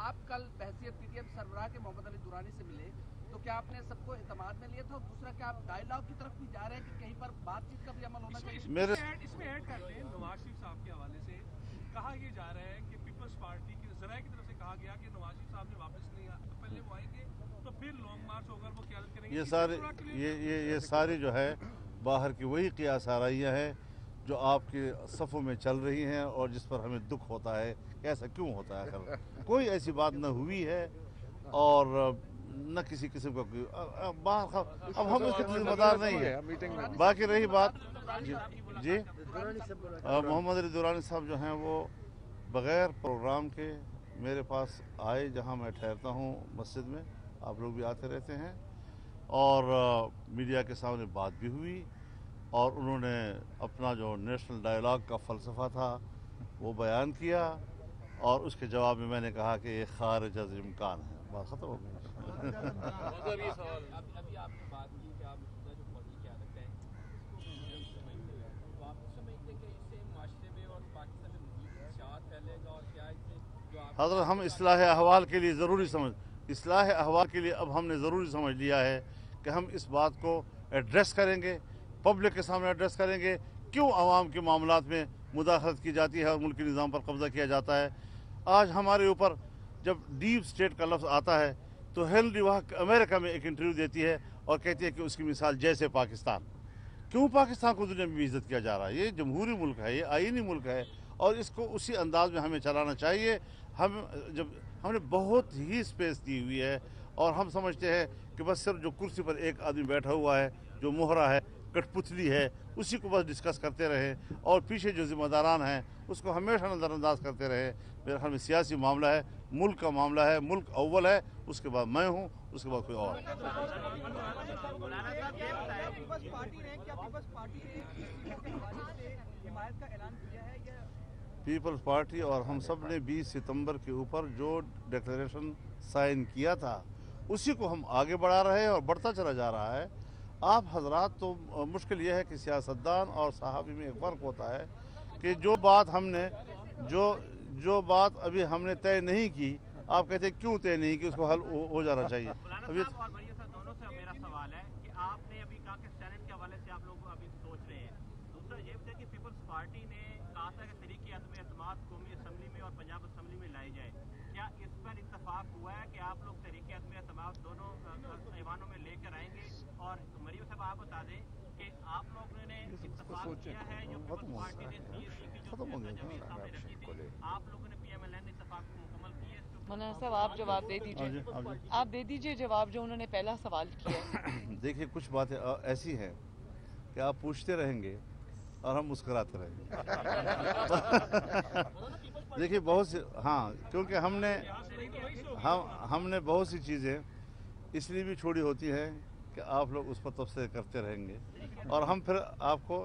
आप कल बहसियत PDM सरबराह के मोहम्मद अली दुरानी से मिले, तो क्या आपने सबको एतमाद में लिया था? और दूसरा, क्या आप डायलॉग की तरफ भी जा रहे हैं कि कहीं पर बातचीत का भी अमल होना चाहिए? इसमें ऐड कर लें, नवाज शरीफ साहब के हवाले से कहा यह जा रहा है कि पीपल्स पार्टी की ज़राए की तरफ से कहा गया कि नवाज शरीफ साहब ने वापस नहीं आया, तो पहले वो आएंगे तो फिर लॉन्ग मार्च होगा, वो क़यादत करेंगे। ये सारी जो है बाहर की वही क़ियास आराइयाँ हैं जो आपके सफ़ों में चल रही हैं, और जिस पर हमें दुख होता है कि ऐसा क्यों होता है। कोई ऐसी बात न हुई है, और न किसी किस्म का बाहर, अब हम इसके जिम्मेदार नहीं है। बाकी रही बात जी मोहम्मद अली दुरानी साहब जो हैं वो बग़ैर प्रोग्राम के मेरे पास आए, जहां मैं ठहरता हूं मस्जिद में, आप लोग भी आते रहते हैं, और मीडिया के सामने बात भी हुई, और उन्होंने अपना जो नेशनल डायलॉग का फ़लसफ़ा था वो बयान किया, और उसके जवाब में मैंने कहा कि ये खारिज अज़ इम्कान है। बात ख़त्म हो गई। अभी आपने बात की कि आप जो फौजी क़यादत है इसको समझते हैं, तो आप समझते हैं कि इससे माशरे में और पाकिस्तान में मज़ीद इंशाअत फैलेगा, और क्या इससे जो आप हज़रत हम इस्लाह अहवाल के लिए अब हमने ज़रूरी समझ लिया है कि हम इस बात को एड्रेस करेंगे, पब्लिक के सामने एड्रेस करेंगे, क्यों आवाम के मामलात में मुदाखलत की जाती है और मुल्की निज़ाम पर कब्ज़ा किया जाता है। आज हमारे ऊपर जब डीप स्टेट का लफ्ज़ आता है तो हेनरी वहाँ अमेरिका में एक इंटरव्यू देती है और कहती है कि उसकी मिसाल जैसे पाकिस्तान। क्यों पाकिस्तान को दुनिया में बेइज्जत किया जा रहा है? ये जमहूरी मुल्क है, ये आईनी मुल्क है, और इसको उसी अंदाज में हमें चलाना चाहिए। हमने बहुत ही स्पेस दी हुई है, और हम समझते हैं कि बस सिर्फ जो कुर्सी पर एक आदमी बैठा हुआ है, जो मोहरा है, कठपुतली है उसी को बस डिस्कस करते रहे और पीछे जो जिम्मेदारान हैं उसको हमेशा नज़रअंदाज करते रहे। मेरे ख्याल में सियासी मामला है, मुल्क का मामला है, मुल्क अव्वल है, उसके बाद मैं हूँ, उसके बाद कोई और है। पीपल्स पार्टी ने क्या पीपल्स पार्टी ने इस्तीफों के हवाले से हिमायत का ऐलान किया है या पीपल्स पार्टी और हम सब ने 20 सितंबर के ऊपर जो डिक्लेरेशन साइन किया था उसी को हम आगे बढ़ा रहे हैं और बढ़ता चला जा रहा है। आप हजरात तो मुश्किल यह है कि सियासतदान और सहाबी में एक फ़र्क होता है कि जो बात अभी हमने तय नहीं की, आप कहते हैं क्यों तय नहीं की, उसको हल हो जाना चाहिए। अभी और मरियम साहब दोनों से मेरा सवाल है कि आपने अभी कहा कि सेनेट के हवाले से आप लोग अभी सोच रहे हैं। दूसरा ये भी है कि पीपल्स पार्टी ने कहा था कि तहरीक अदम-ए-एतमाद कौमी असम्बली में और पंजाब असम्बली में लाई जाए। क्या इस पर इत्तफाक हुआ है कि आप लोग तहरीक अदम-ए-एतमाद दोनों ऐवानों में लेकर आएंगे? और मरियम साहब आप बता दें कि आप लोगों ने इत्तफाक किया है जो पीपल्स पार्टी ने CSE की जो तजवीज़ सामने रखी थी, आप लोगों ने PMLN ने इत्तफाक को मुकम्मल किया है? मौलाना साहब आप जवाब दे दीजिए, आप दे दीजिए जवाब जो उन्होंने पहला सवाल किया है। देखिए कुछ बातें ऐसी हैं कि आप पूछते रहेंगे और हम मुस्कुराते रहेंगे। देखिए बहुत सी, हाँ, क्योंकि हमने बहुत सी चीज़ें इसलिए भी छोड़ी होती हैं कि आप लोग उस पर तबसरे करते रहेंगे और हम फिर आपको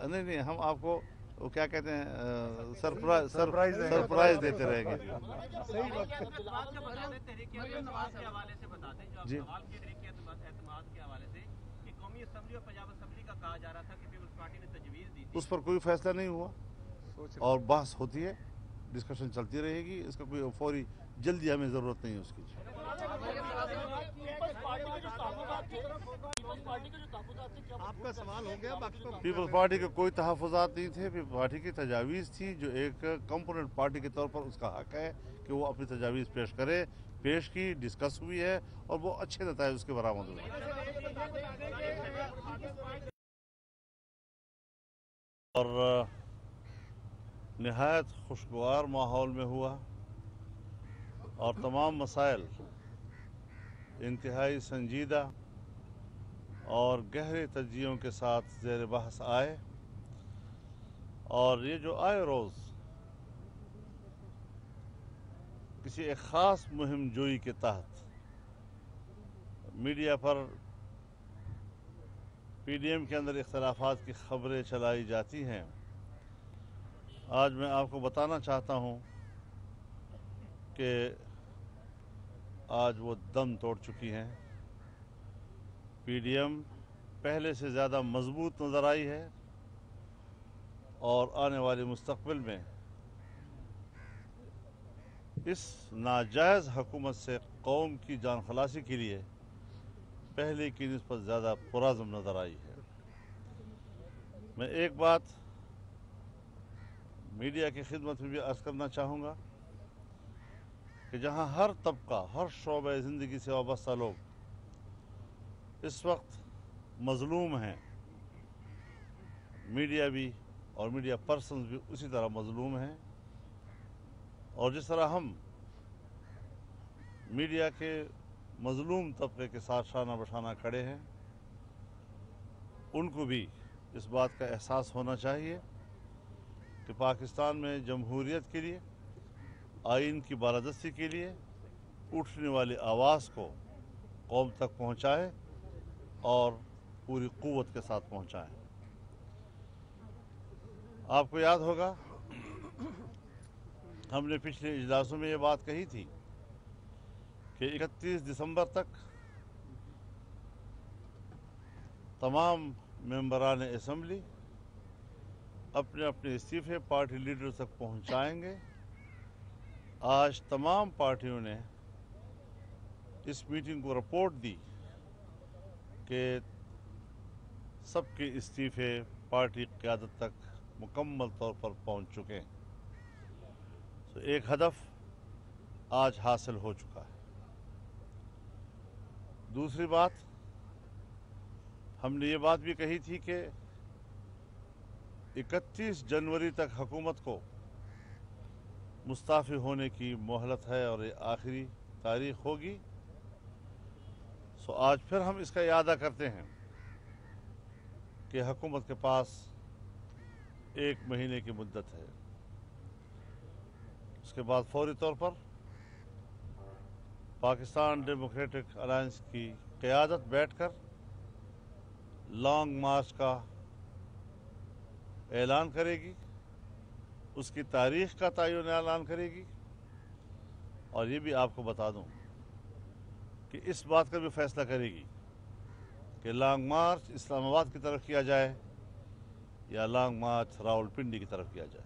नहीं हम आपको वो क्या कहते हैं सरप्राइज देते रहेंगे। सही बात है। जी के हवाले से कि कौमी असेंबली और पंजाब असेंबली का कहा जा रहा था कि पीपल्स पार्टी ने तजवीज़ दी थी, उस पर कोई फैसला नहीं हुआ और बहस होती है, डिस्कशन चलती रहेगी। इसका कोई फौरी जल्दी हमें ज़रूरत नहीं है उसकी। आपका सवाल हो गया, बाकी तो पीपल्स पार्टी के कोई तहफ़्फ़ुज़ात नहीं थे। पीपल्स पार्टी की तजावीज़ थी जो एक कंपोनेंट पार्टी के तौर पर उसका हक है कि वो अपनी तजावीज़ पेश करे, पेश की, डिस्कस हुई है और वो अच्छे नताइज उसके बरामद हुए। और नहायत खुशगवार माहौल में हुआ और तमाम मसाइल इंतहाई संजीदा और गहरे तज्जियों के साथ ज़ेर बहस आए और ये जो आए रोज़ किसी एक ख़ास मुहिम जोई के तहत मीडिया पर PDM के अंदर इख्तलाफात की खबरें चलाई जाती हैं। आज मैं आपको बताना चाहता हूँ कि आज वो दम तोड़ चुकी हैं। PDM पहले से ज़्यादा मजबूत नज़र आई है और आने वाले मुस्तक़बिल में इस नाजायज़ हुकूमत से कौम की जान खलासी के लिए पहले की निस्बत ज़्यादा पुरज़म नज़र आई है। मैं एक बात मीडिया की खिदमत में भी अर्ज़ करना चाहूँगा कि जहाँ हर तबका, हर शोबे ज़िंदगी से वाबस्ता लोग इस वक्त मज़लूम हैं, मीडिया भी और मीडिया पर्सन्स भी उसी तरह मज़लूम हैं। और जिस तरह हम मीडिया के मज़लूम तबके के साथ शाना बशाना खड़े हैं, उनको भी इस बात का एहसास होना चाहिए कि पाकिस्तान में जमहूरियत के लिए, आइन की बालादस्ती के लिए उठने वाली आवाज़ को कौम तक पहुँचाए और पूरी क़ुव्वत के साथ पहुँचाएँ। आपको याद होगा हमने पिछले इजलासों में ये बात कही थी कि 31 दिसंबर तक तमाम मेंबरान असम्बली अपने अपने इस्तीफ़े पार्टी लीडर तक पहुंचाएंगे। आज तमाम पार्टियों ने इस मीटिंग को रिपोर्ट दी कि सबके इस्तीफ़े पार्टी क़यादत तक मुकम्मल तौर पर पहुंच चुके हैं। तो एक हदफ आज हासिल हो चुका है। दूसरी बात, हमने ये बात भी कही थी कि 31 जनवरी तक हुकूमत को मुस्ताफ़ी होने की मोहलत है और ये आखिरी तारीख़ होगी। सो आज फिर हम इसका इयादा करते हैं कि हुकूमत के पास 1 महीने की मुद्दत है। उसके बाद फौरी तौर पर पाकिस्तान डेमोक्रेटिक अलायंस की क़यादत बैठकर लॉन्ग मार्च का ऐलान करेगी, उसकी तारीख का तयन ऐलान करेगी। और ये भी आपको बता दूं कि इस बात का भी फैसला करेगी कि लॉन्ग मार्च इस्लामाबाद की तरफ किया जाए या लॉन्ग मार्च रावलपिंडी की तरफ किया जाए।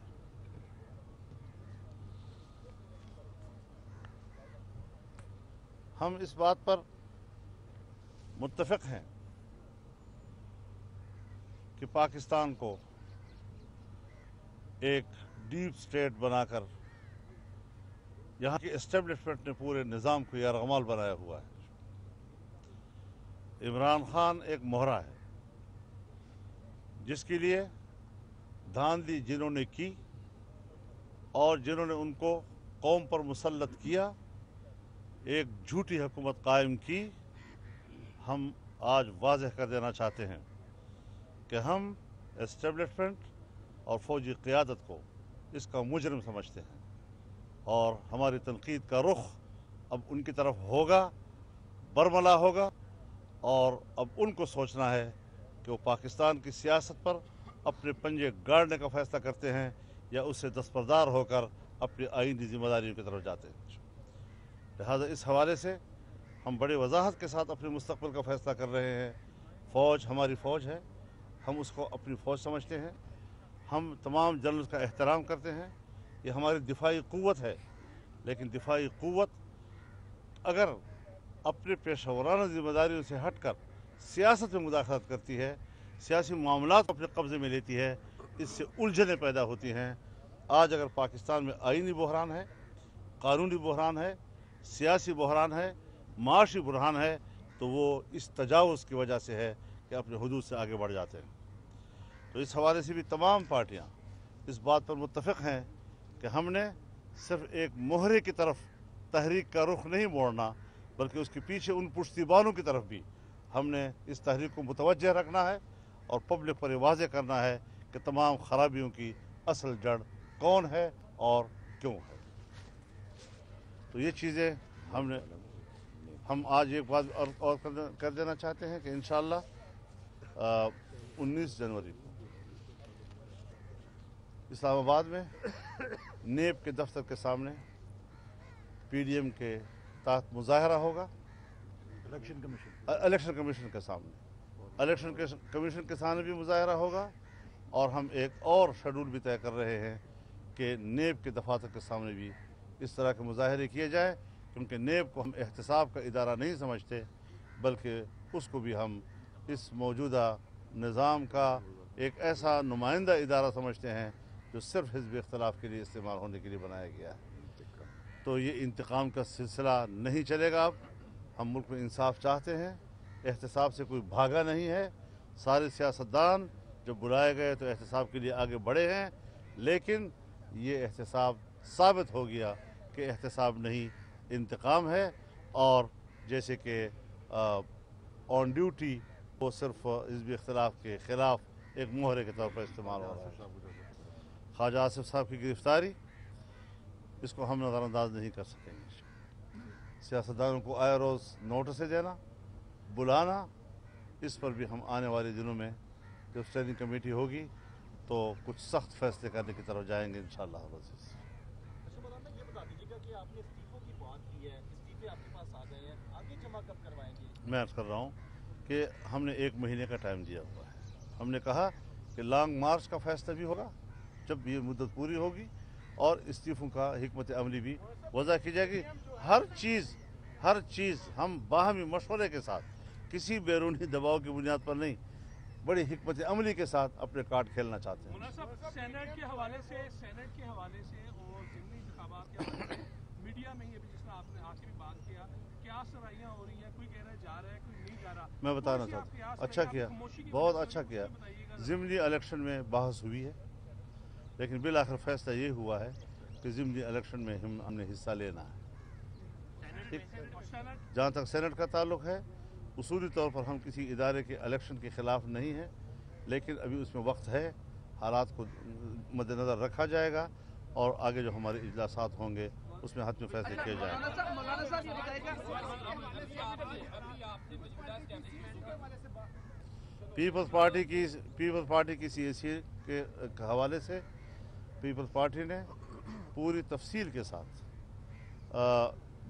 हम इस बात पर मुत्तफिक हैं कि पाकिस्तान को एक डीप स्टेट बनाकर यहाँ की एस्टेब्लिशमेंट ने पूरे निज़ाम को यारगमाल बनाया हुआ है। इमरान खान एक मोहरा है जिसके लिए धांधली जिन्होंने की और जिन्होंने उनको कौम पर मुसल्लत किया, एक झूठी हुकूमत कायम की। हम आज वाज़ेह कर देना चाहते हैं कि हम एस्टेब्लिशमेंट और फौजी क़यादत को इसका मुजरिम समझते हैं और हमारी तनकीद का रुख अब उनकी तरफ होगा, बरमला होगा। और अब उनको सोचना है कि वो पाकिस्तान की सियासत पर अपने पंजे गाड़ने का फ़ैसला करते हैं या उससे दस्तबरदार होकर अपनी आइनी जिम्मेदारियों की तरफ जाते हैं। लिहाजा इस हवाले से हम बड़े वजाहत के साथ अपने मुस्तक़बिल का फ़ैसला कर रहे हैं। फ़ौज हमारी फ़ौज है, हम उसको अपनी फ़ौज समझते हैं। हम तमाम जनरल्स का एहतराम करते हैं। ये हमारी दिफाई क़ुव्वत है, लेकिन दिफाई क़ुव्वत अगर अपने पेशेवराना ज़िम्मेदारियों से हटकर सियासत में मुदाखलत करती है, सियासी मामलात अपने कब्ज़े में लेती है, इससे उलझनें पैदा होती हैं। आज अगर पाकिस्तान में आइनी बहरान है, कानूनी बहरान है, सियासी बहरान है, माशी बहरान है, तो वो इस तजावुज़ की वजह से है कि अपने हुदूद से आगे बढ़ जाते हैं। तो इस हवाले से भी तमाम पार्टियाँ इस बात पर मुत्तफ़िक़ हैं कि हमने सिर्फ़ एक मोहरे की तरफ तहरीक का रुख नहीं मोड़ना, बल्कि उसके पीछे उन पुश्तिबानों की तरफ भी हमने इस तहरीक को मुतवज्जह रखना है और पब्लिक पर वाज़ेह करना है कि तमाम ख़राबियों की असल जड़ कौन है और क्यों है। तो ये चीज़ें हम आज एक बात और कर देना चाहते हैं कि इंशाअल्लाह 19 जनवरी को इस्लामाबाद में नेब के दफ्तर के सामने पीडीएम के तहत मुजाहरा होगा। इलेक्शन कमीशन के सामने इलेक्शन कमीशन के सामने भी मुजाहरा होगा। और हम एक और शेड्यूल भी तय कर रहे हैं कि नेब के दफातर के सामने भी इस तरह के मुजाहरे किए जाए, क्योंकि नेब को हम एहतसाब का इदारा नहीं समझते, बल्कि उसको भी हम इस मौजूदा निज़ाम का एक ऐसा नुमाइंदा इदारा समझते हैं जो सिर्फ हिज़्ब इख्तिलाफ के लिए इस्तेमाल होने के लिए बनाया गया है। तो ये इंतकाम का सिलसिला नहीं चलेगा। अब हम मुल्क में इंसाफ चाहते हैं, एहतसाब से कोई भागा नहीं है। सारे सियासतदान जो बुलाए गए तो एहतसाब के लिए आगे बढ़े हैं, लेकिन ये एहतसाब साबित हो गया कि एहतसाब नहीं, इंतकाम है। और जैसे कि ऑन ड्यूटी वो सिर्फ हिज़्ब इख्तिलाफ के ख़िलाफ़ एक मोहरे के तौर पर इस्तेमाल हो रहा है। ख्वाजा आसिफ साहब की गिरफ़्तारी, इसको हम नज़रअंदाज नहीं कर सकेंगे। सियासतदानों को आए रोज़ नोटिस देना, बुलाना, इस पर भी हम आने वाले दिनों में जब स्टैंडिंग कमेटी होगी तो कुछ सख्त फैसले करने की तरफ जाएंगे इंशाअल्लाह। अच्छा मौलाना, ये बता दीजिएगा कि आपने इस्तीफों की बात की है, इस्तीफे आपके पास आ गए हैं, आगे जमा कब करवाएंगे? मैं अर्ज़ कर रहा हूँ कि हमने 1 महीने का टाइम दिया हुआ है। हमने कहा कि लॉन्ग मार्च का फैसला भी होगा जब ये मुद्दत पूरी होगी, और इस्तीफों का हिकमत अमली भी वज़ा की जाएगी। हर चीज़ हम बाहमी मशवरे के साथ, किसी बैरूनी दबाव की बुनियाद पर नहीं, बड़ी हिकमत अमली के साथ अपने कार्ड खेलना चाहते हैं। सेनेट के हवाले से और ज़िमनी इंतखाबात के हवाले से मीडिया में ही अभी जिसमें आपने आखिरी बात किया, क्या सराहियां हो रही हैं, कोई कह रहा है जा रहा है, कोई नहीं जा रहा। मैं बताना चाहता हूँ, अच्छा किया, बहुत अच्छा किया। ज़िमनी इलेक्शन में बहस हुई है, लेकिन बिल आखिर फैसला ये हुआ है कि ज़िमनी इलेक्शन में हमने हिस्सा लेना है। ठीक, जहाँ तक सेनेट का ताल्लुक़ है, उसूली तौर पर हम किसी इदारे के इलेक्शन के ख़िलाफ़ नहीं हैं, लेकिन अभी उसमें वक्त है, हालात को मद्देनज़र रखा जाएगा और आगे जो हमारे इजलासात होंगे उसमें हतमी फैसले किए जाएंगे। मौलाना साहब ये बताइएगा, पीपल्स पार्टी की सीएसी के हवाले से पीपल्स पार्टी ने पूरी तफसील के साथ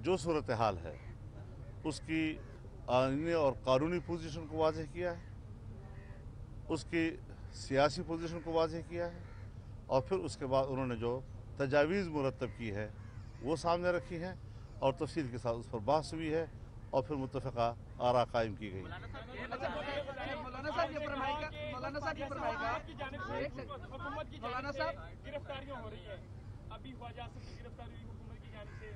जो सूरत हाल है उसकी आईनी और कानूनी पोजीशन को वाज़ेह किया है, उसकी सियासी पोजीशन को वाज़ेह किया है और फिर उसके बाद उन्होंने जो तजावीज़ मुरतब की है वो सामने रखी है और तफसील के साथ उस पर बहस हुई है और फिर मुत्तफ़क़ा आरा कायम की गई। मौलाना साहब ये फरमाएगा, हुकूमत की मौलाना साहब गिरफ्तारियां हो रही है। अभी ख्वाजा आसिफ की गिरफ्तारी हुई हुकूमत की जानिब से।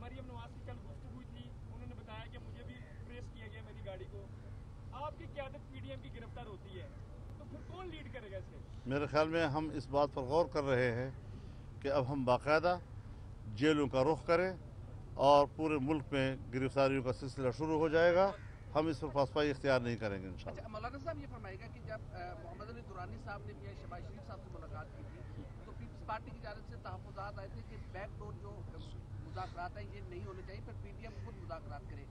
मरियम नवाज की कल गुफ्तगू हुई थी, उन्होंने बताया कि मुझे भी ट्रेस किया गया मेरी गाड़ी को। आपकी क़यादत पीडीएम की गिरफ्तार होती है तो फिर कौन लीड करेगा इसे? मेरे ख्याल में हम इस बात पर गौर कर रहे हैं कि अब हम बाकायदा जेलों का रुख करें और पूरे मुल्क में गिरफ्तारियों का सिलसिला शुरू हो जाएगा। हम इस पर पासपाई इख्तियार नहीं करेंगे इंशाअल्लाह। अच्छा, मौलाना साहब ये फरमाएगा कि जब मोहम्मद अली दुरानी साहब ने मियां शहबाज शरीफ साहब से मुलाकात की थी तो पीपल्स पार्टी की जानिब से तहफ़्फ़ुज़ात आए थे कि बैकडोर जो मुज़ाकरात हैं ये नहीं होने चाहिए, फिर पीडीएम खुद मुज़ाकरात करे।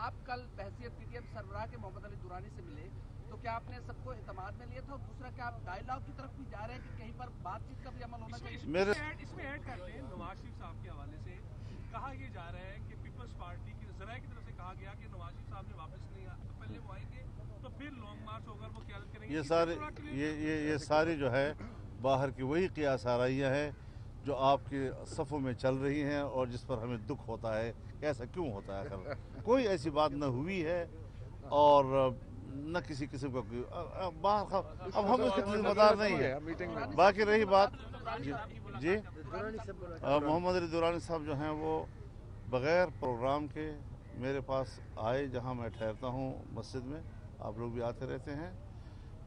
आप कल बहसियत पीडीएम सरबराह के मोहम्मद अली दुरानी से मिले तो क्या आपने सबको एतमाद में लिया था? और दूसरा, क्या आप डायलॉग की तरफ भी जा रहे हैं कि कहीं पर बातचीत का भी अमल होना चाहिए? इसमें ऐड करते हैं नवाज शरीफ साहब के हवाले से कहा यह जा रहा है कि पीपल्स पार्टी की ज़राए की तरफ से कहा गया कि नवाज शरीफ साहब ने वापस नहीं आया तो पहले वो आएंगे तो फिर लॉन्ग मार्च होगा, वो क़यादत करेंगे। ये सारी जो है बाहर की वही क़ियास आराइयाँ हैं जो आपके सफ़ों में चल रही हैं और जिस पर हमें दुख होता है कि ऐसा क्यों होता है। कोई ऐसी बात न हुई है और न किसी किस्म का बाहर अब हम उसके जिम्मेदार नहीं है। बाकी रही बात जी मोहम्मद अली दुरानी साहब जो हैं वो बग़ैर प्रोग्राम के मेरे पास आए, जहां मैं ठहरता हूं मस्जिद में, आप लोग भी आते रहते हैं,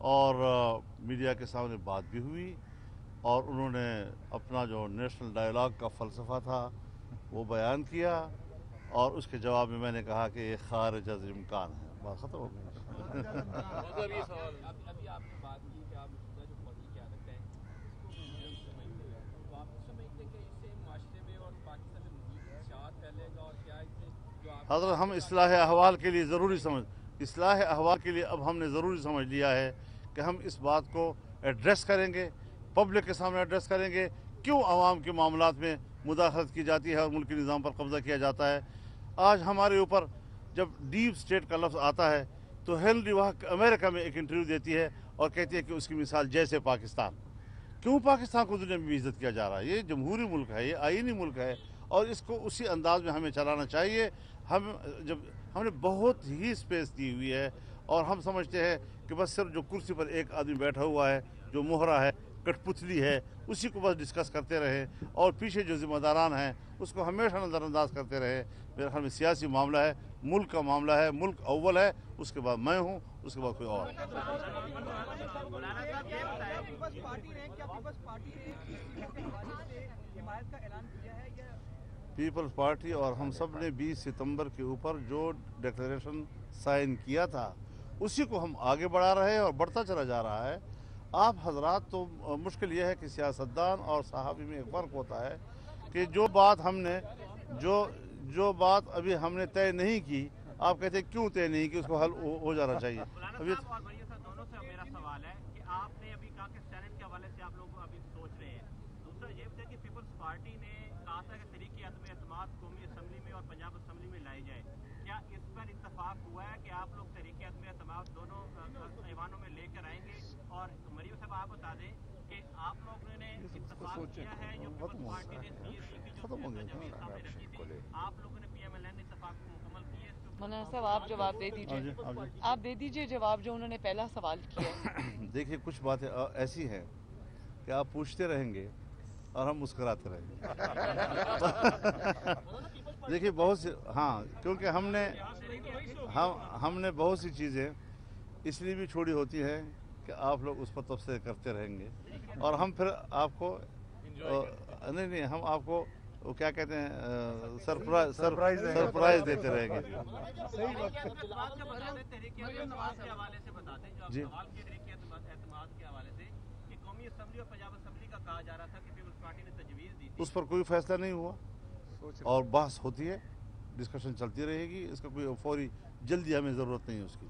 और मीडिया के सामने बात भी हुई और उन्होंने अपना जो नेशनल डायलॉग का फ़लसफ़ा था वो बयान किया और उसके जवाब में मैंने कहा कि ये खारिज अज़ इम्कान है। बात ख़त्म हो गई। अभी आपने बात की कि आप जो फौजी क़यादत है इसको समझते हैं, तो आप समझते हैं कि इससे माशरे में और पाकिस्तान में मज़ीद इंशाअत फैलेगा और क्या इससे जो आप हज़रत हम इस्लाह अहवाल के लिए अब हमने ज़रूरी समझ लिया है कि हम इस बात को एड्रेस करेंगे, पब्लिक के सामने एड्रेस करेंगे क्यों अवाम के मामलात में मुदाखलत की जाती है और मुल्की निज़ाम पर कब्ज़ा किया जाता है। आज हमारे ऊपर जब डीप स्टेट का लफ्ज़ आता है तो हिलरी वहाँ अमेरिका में एक इंटरव्यू देती है और कहती है कि उसकी मिसाल जैसे पाकिस्तान। क्यों पाकिस्तान को दुनिया में बेइज्जत किया जा रहा है? ये जमहूरी मुल्क है, ये आईनी मुल्क है और इसको उसी अंदाज में हमें चलाना चाहिए। हमने बहुत ही स्पेस दी हुई है और हम समझते हैं कि बस सिर्फ जो कुर्सी पर एक आदमी बैठा हुआ है, जो मोहरा है, कठपुतली है, उसी को बस डिस्कस करते रहे और पीछे जो जिम्मेदारान हैं उसको हमेशा नज़रअंदाज करते रहे। मेरे ख्याल में सियासी मामला है, मुल्क का मामला है, मुल्क अव्वल है, उसके बाद मैं हूँ, उसके बाद कोई और। पीपल्स पार्टी और हम सब ने 20 सितंबर के ऊपर जो डिक्लेरेशन साइन किया था उसी को हम आगे बढ़ा रहे हैं और बढ़ता चला जा रहा है। आप हजरात तो मुश्किल यह है कि सियासतदान और सहाबी में एक फ़र्क होता है कि जो बात अभी हमने तय नहीं की, आप कहते हैं क्यों तय नहीं की, उसको हल हो जाना चाहिए। अभी दोनों से मेरा सवाल है कि आपने अभी कहा कि सेनेट के हवाले से आप लोग अभी सोच रहे हैं। दूसरा ये भी था कि पीपल्स पार्टी ने कहा था कि तहरीक अदम एतमाद कौमी असम्बली में और पंजाब असम्बली में लाई जाए। क्या इस पर इत्तफाक हुआ है कि आप लोग तहरीक अदम एतमाद दोनों ऐवानों में लेकर आएंगे? और मरियम साहब आप बता दें कि आप लोगों ने इत्तफाक किया है जो पीपल्स पार्टी ने सीएसी की जो जमीन सामने रखी थी, आप लोगों ने पीएमएलएन ने इत्तफाक मुकम्मल की है? मौलाना साहब आप जवाब दे दीजिए, आप दे दीजिए जवाब जो उन्होंने पहला सवाल किया। देखिए कुछ बातें ऐसी हैं कि आप पूछते रहेंगे और हम मुस्कुराते रहेंगे। देखिए बहुत सी, हाँ, क्योंकि हमने बहुत सी चीज़ें इसलिए भी छोड़ी होती हैं कि आप लोग उस पर तबसरे करते रहेंगे और हम फिर आपको नहीं हम आपको वो क्या कहते हैं सरप्राइज देते रहेंगे। जी इस्तेमाल के हवाले से कि कौमी असम्बली और पंजाब असम्बली का कहा जा रहा था कि पीपल्स पार्टी ने तजवीज़ दी थी। उस पर कोई फैसला नहीं हुआ और बहस होती है, डिस्कशन चलती रहेगी। इसका कोई फौरी जल्दी हमें ज़रूरत नहीं है उसकी।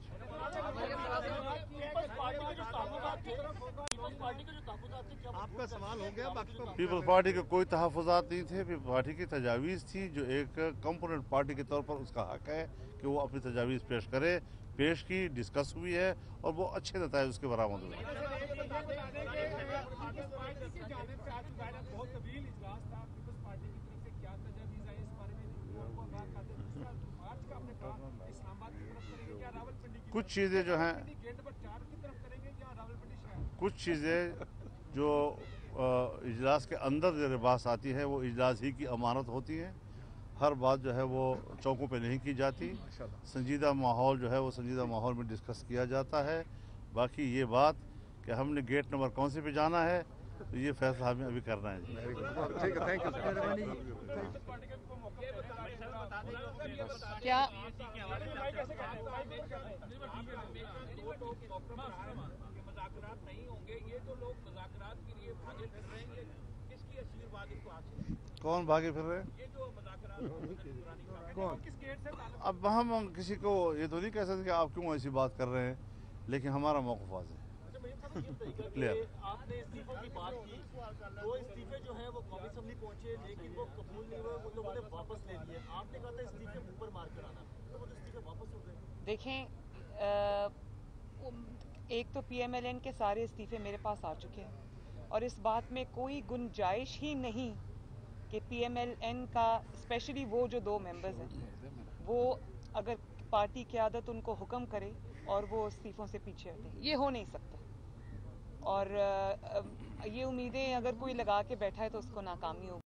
आपका सवाल हो गया, पीपल्स पार्टी के कोई तहफ़्फ़ुज़ात नहीं थे। पीपल्स पार्टी की तजावीज़ थी, जो एक कंपोनेंट पार्टी के तौर पर उसका हक है कि वो अपनी तजावीज़ पेश करे। पेश की, डिस्कस हुई है और वो अच्छे नताइज उसके बरामद हुए। कुछ चीज़ें जो हैं, कुछ चीज़ें जो इजलास के अंदर जो बात आती है वो इजलास ही की अमानत होती है। हर बात जो है वो चौकों पे नहीं की जाती। संजीदा माहौल जो है वो संजीदा माहौल में डिस्कस किया जाता है। बाकी ये बात कि हमने गेट नंबर कौन से पे जाना है, तो ये फैसला हमें अभी करना है। ठीक है, थैंक यू। क्या मुज़ाकरात नहीं होंगे, ये जो लोग मुज़ाकरात के लिए भागे फिर रहे हैं, किसकी आशीर्वाद इनको हासिल? कौन भागे फिर रहे हैं? ये जो मुज़ाकरात कौन? अब हम किसी को ये तो नहीं कह सकते कि आप क्यों ऐसी बात कर रहे हैं, लेकिन हमारा मौक़िफ़ वाज़ेह है, क्लियर। आपने इस्तीफों की बात की, दो इस्तीफे जो हैं वो कौमी असम्बली पहुंचे, लेकिन वो कबूल नहीं हुए, वो लोगों ने वापस ले लिए। आपने कहा था इस्तीफे मुंह पर मार कर आना, तो वो इस्तीफे वापस हो गए। देखें, एक तो PMLN के सारे इस्तीफे मेरे पास आ चुके हैं और इस बात में कोई गुंजाइश ही नहीं कि PMLN का स्पेशली वो जो 2 मेंबर्स हैं वो अगर पार्टी क़यादत उनको हुक्म करे और वो इस्तीफ़ों से पीछे हटें, ये हो नहीं सकता। और ये उम्मीदें अगर कोई लगा के बैठा है तो उसको नाकामी होगी।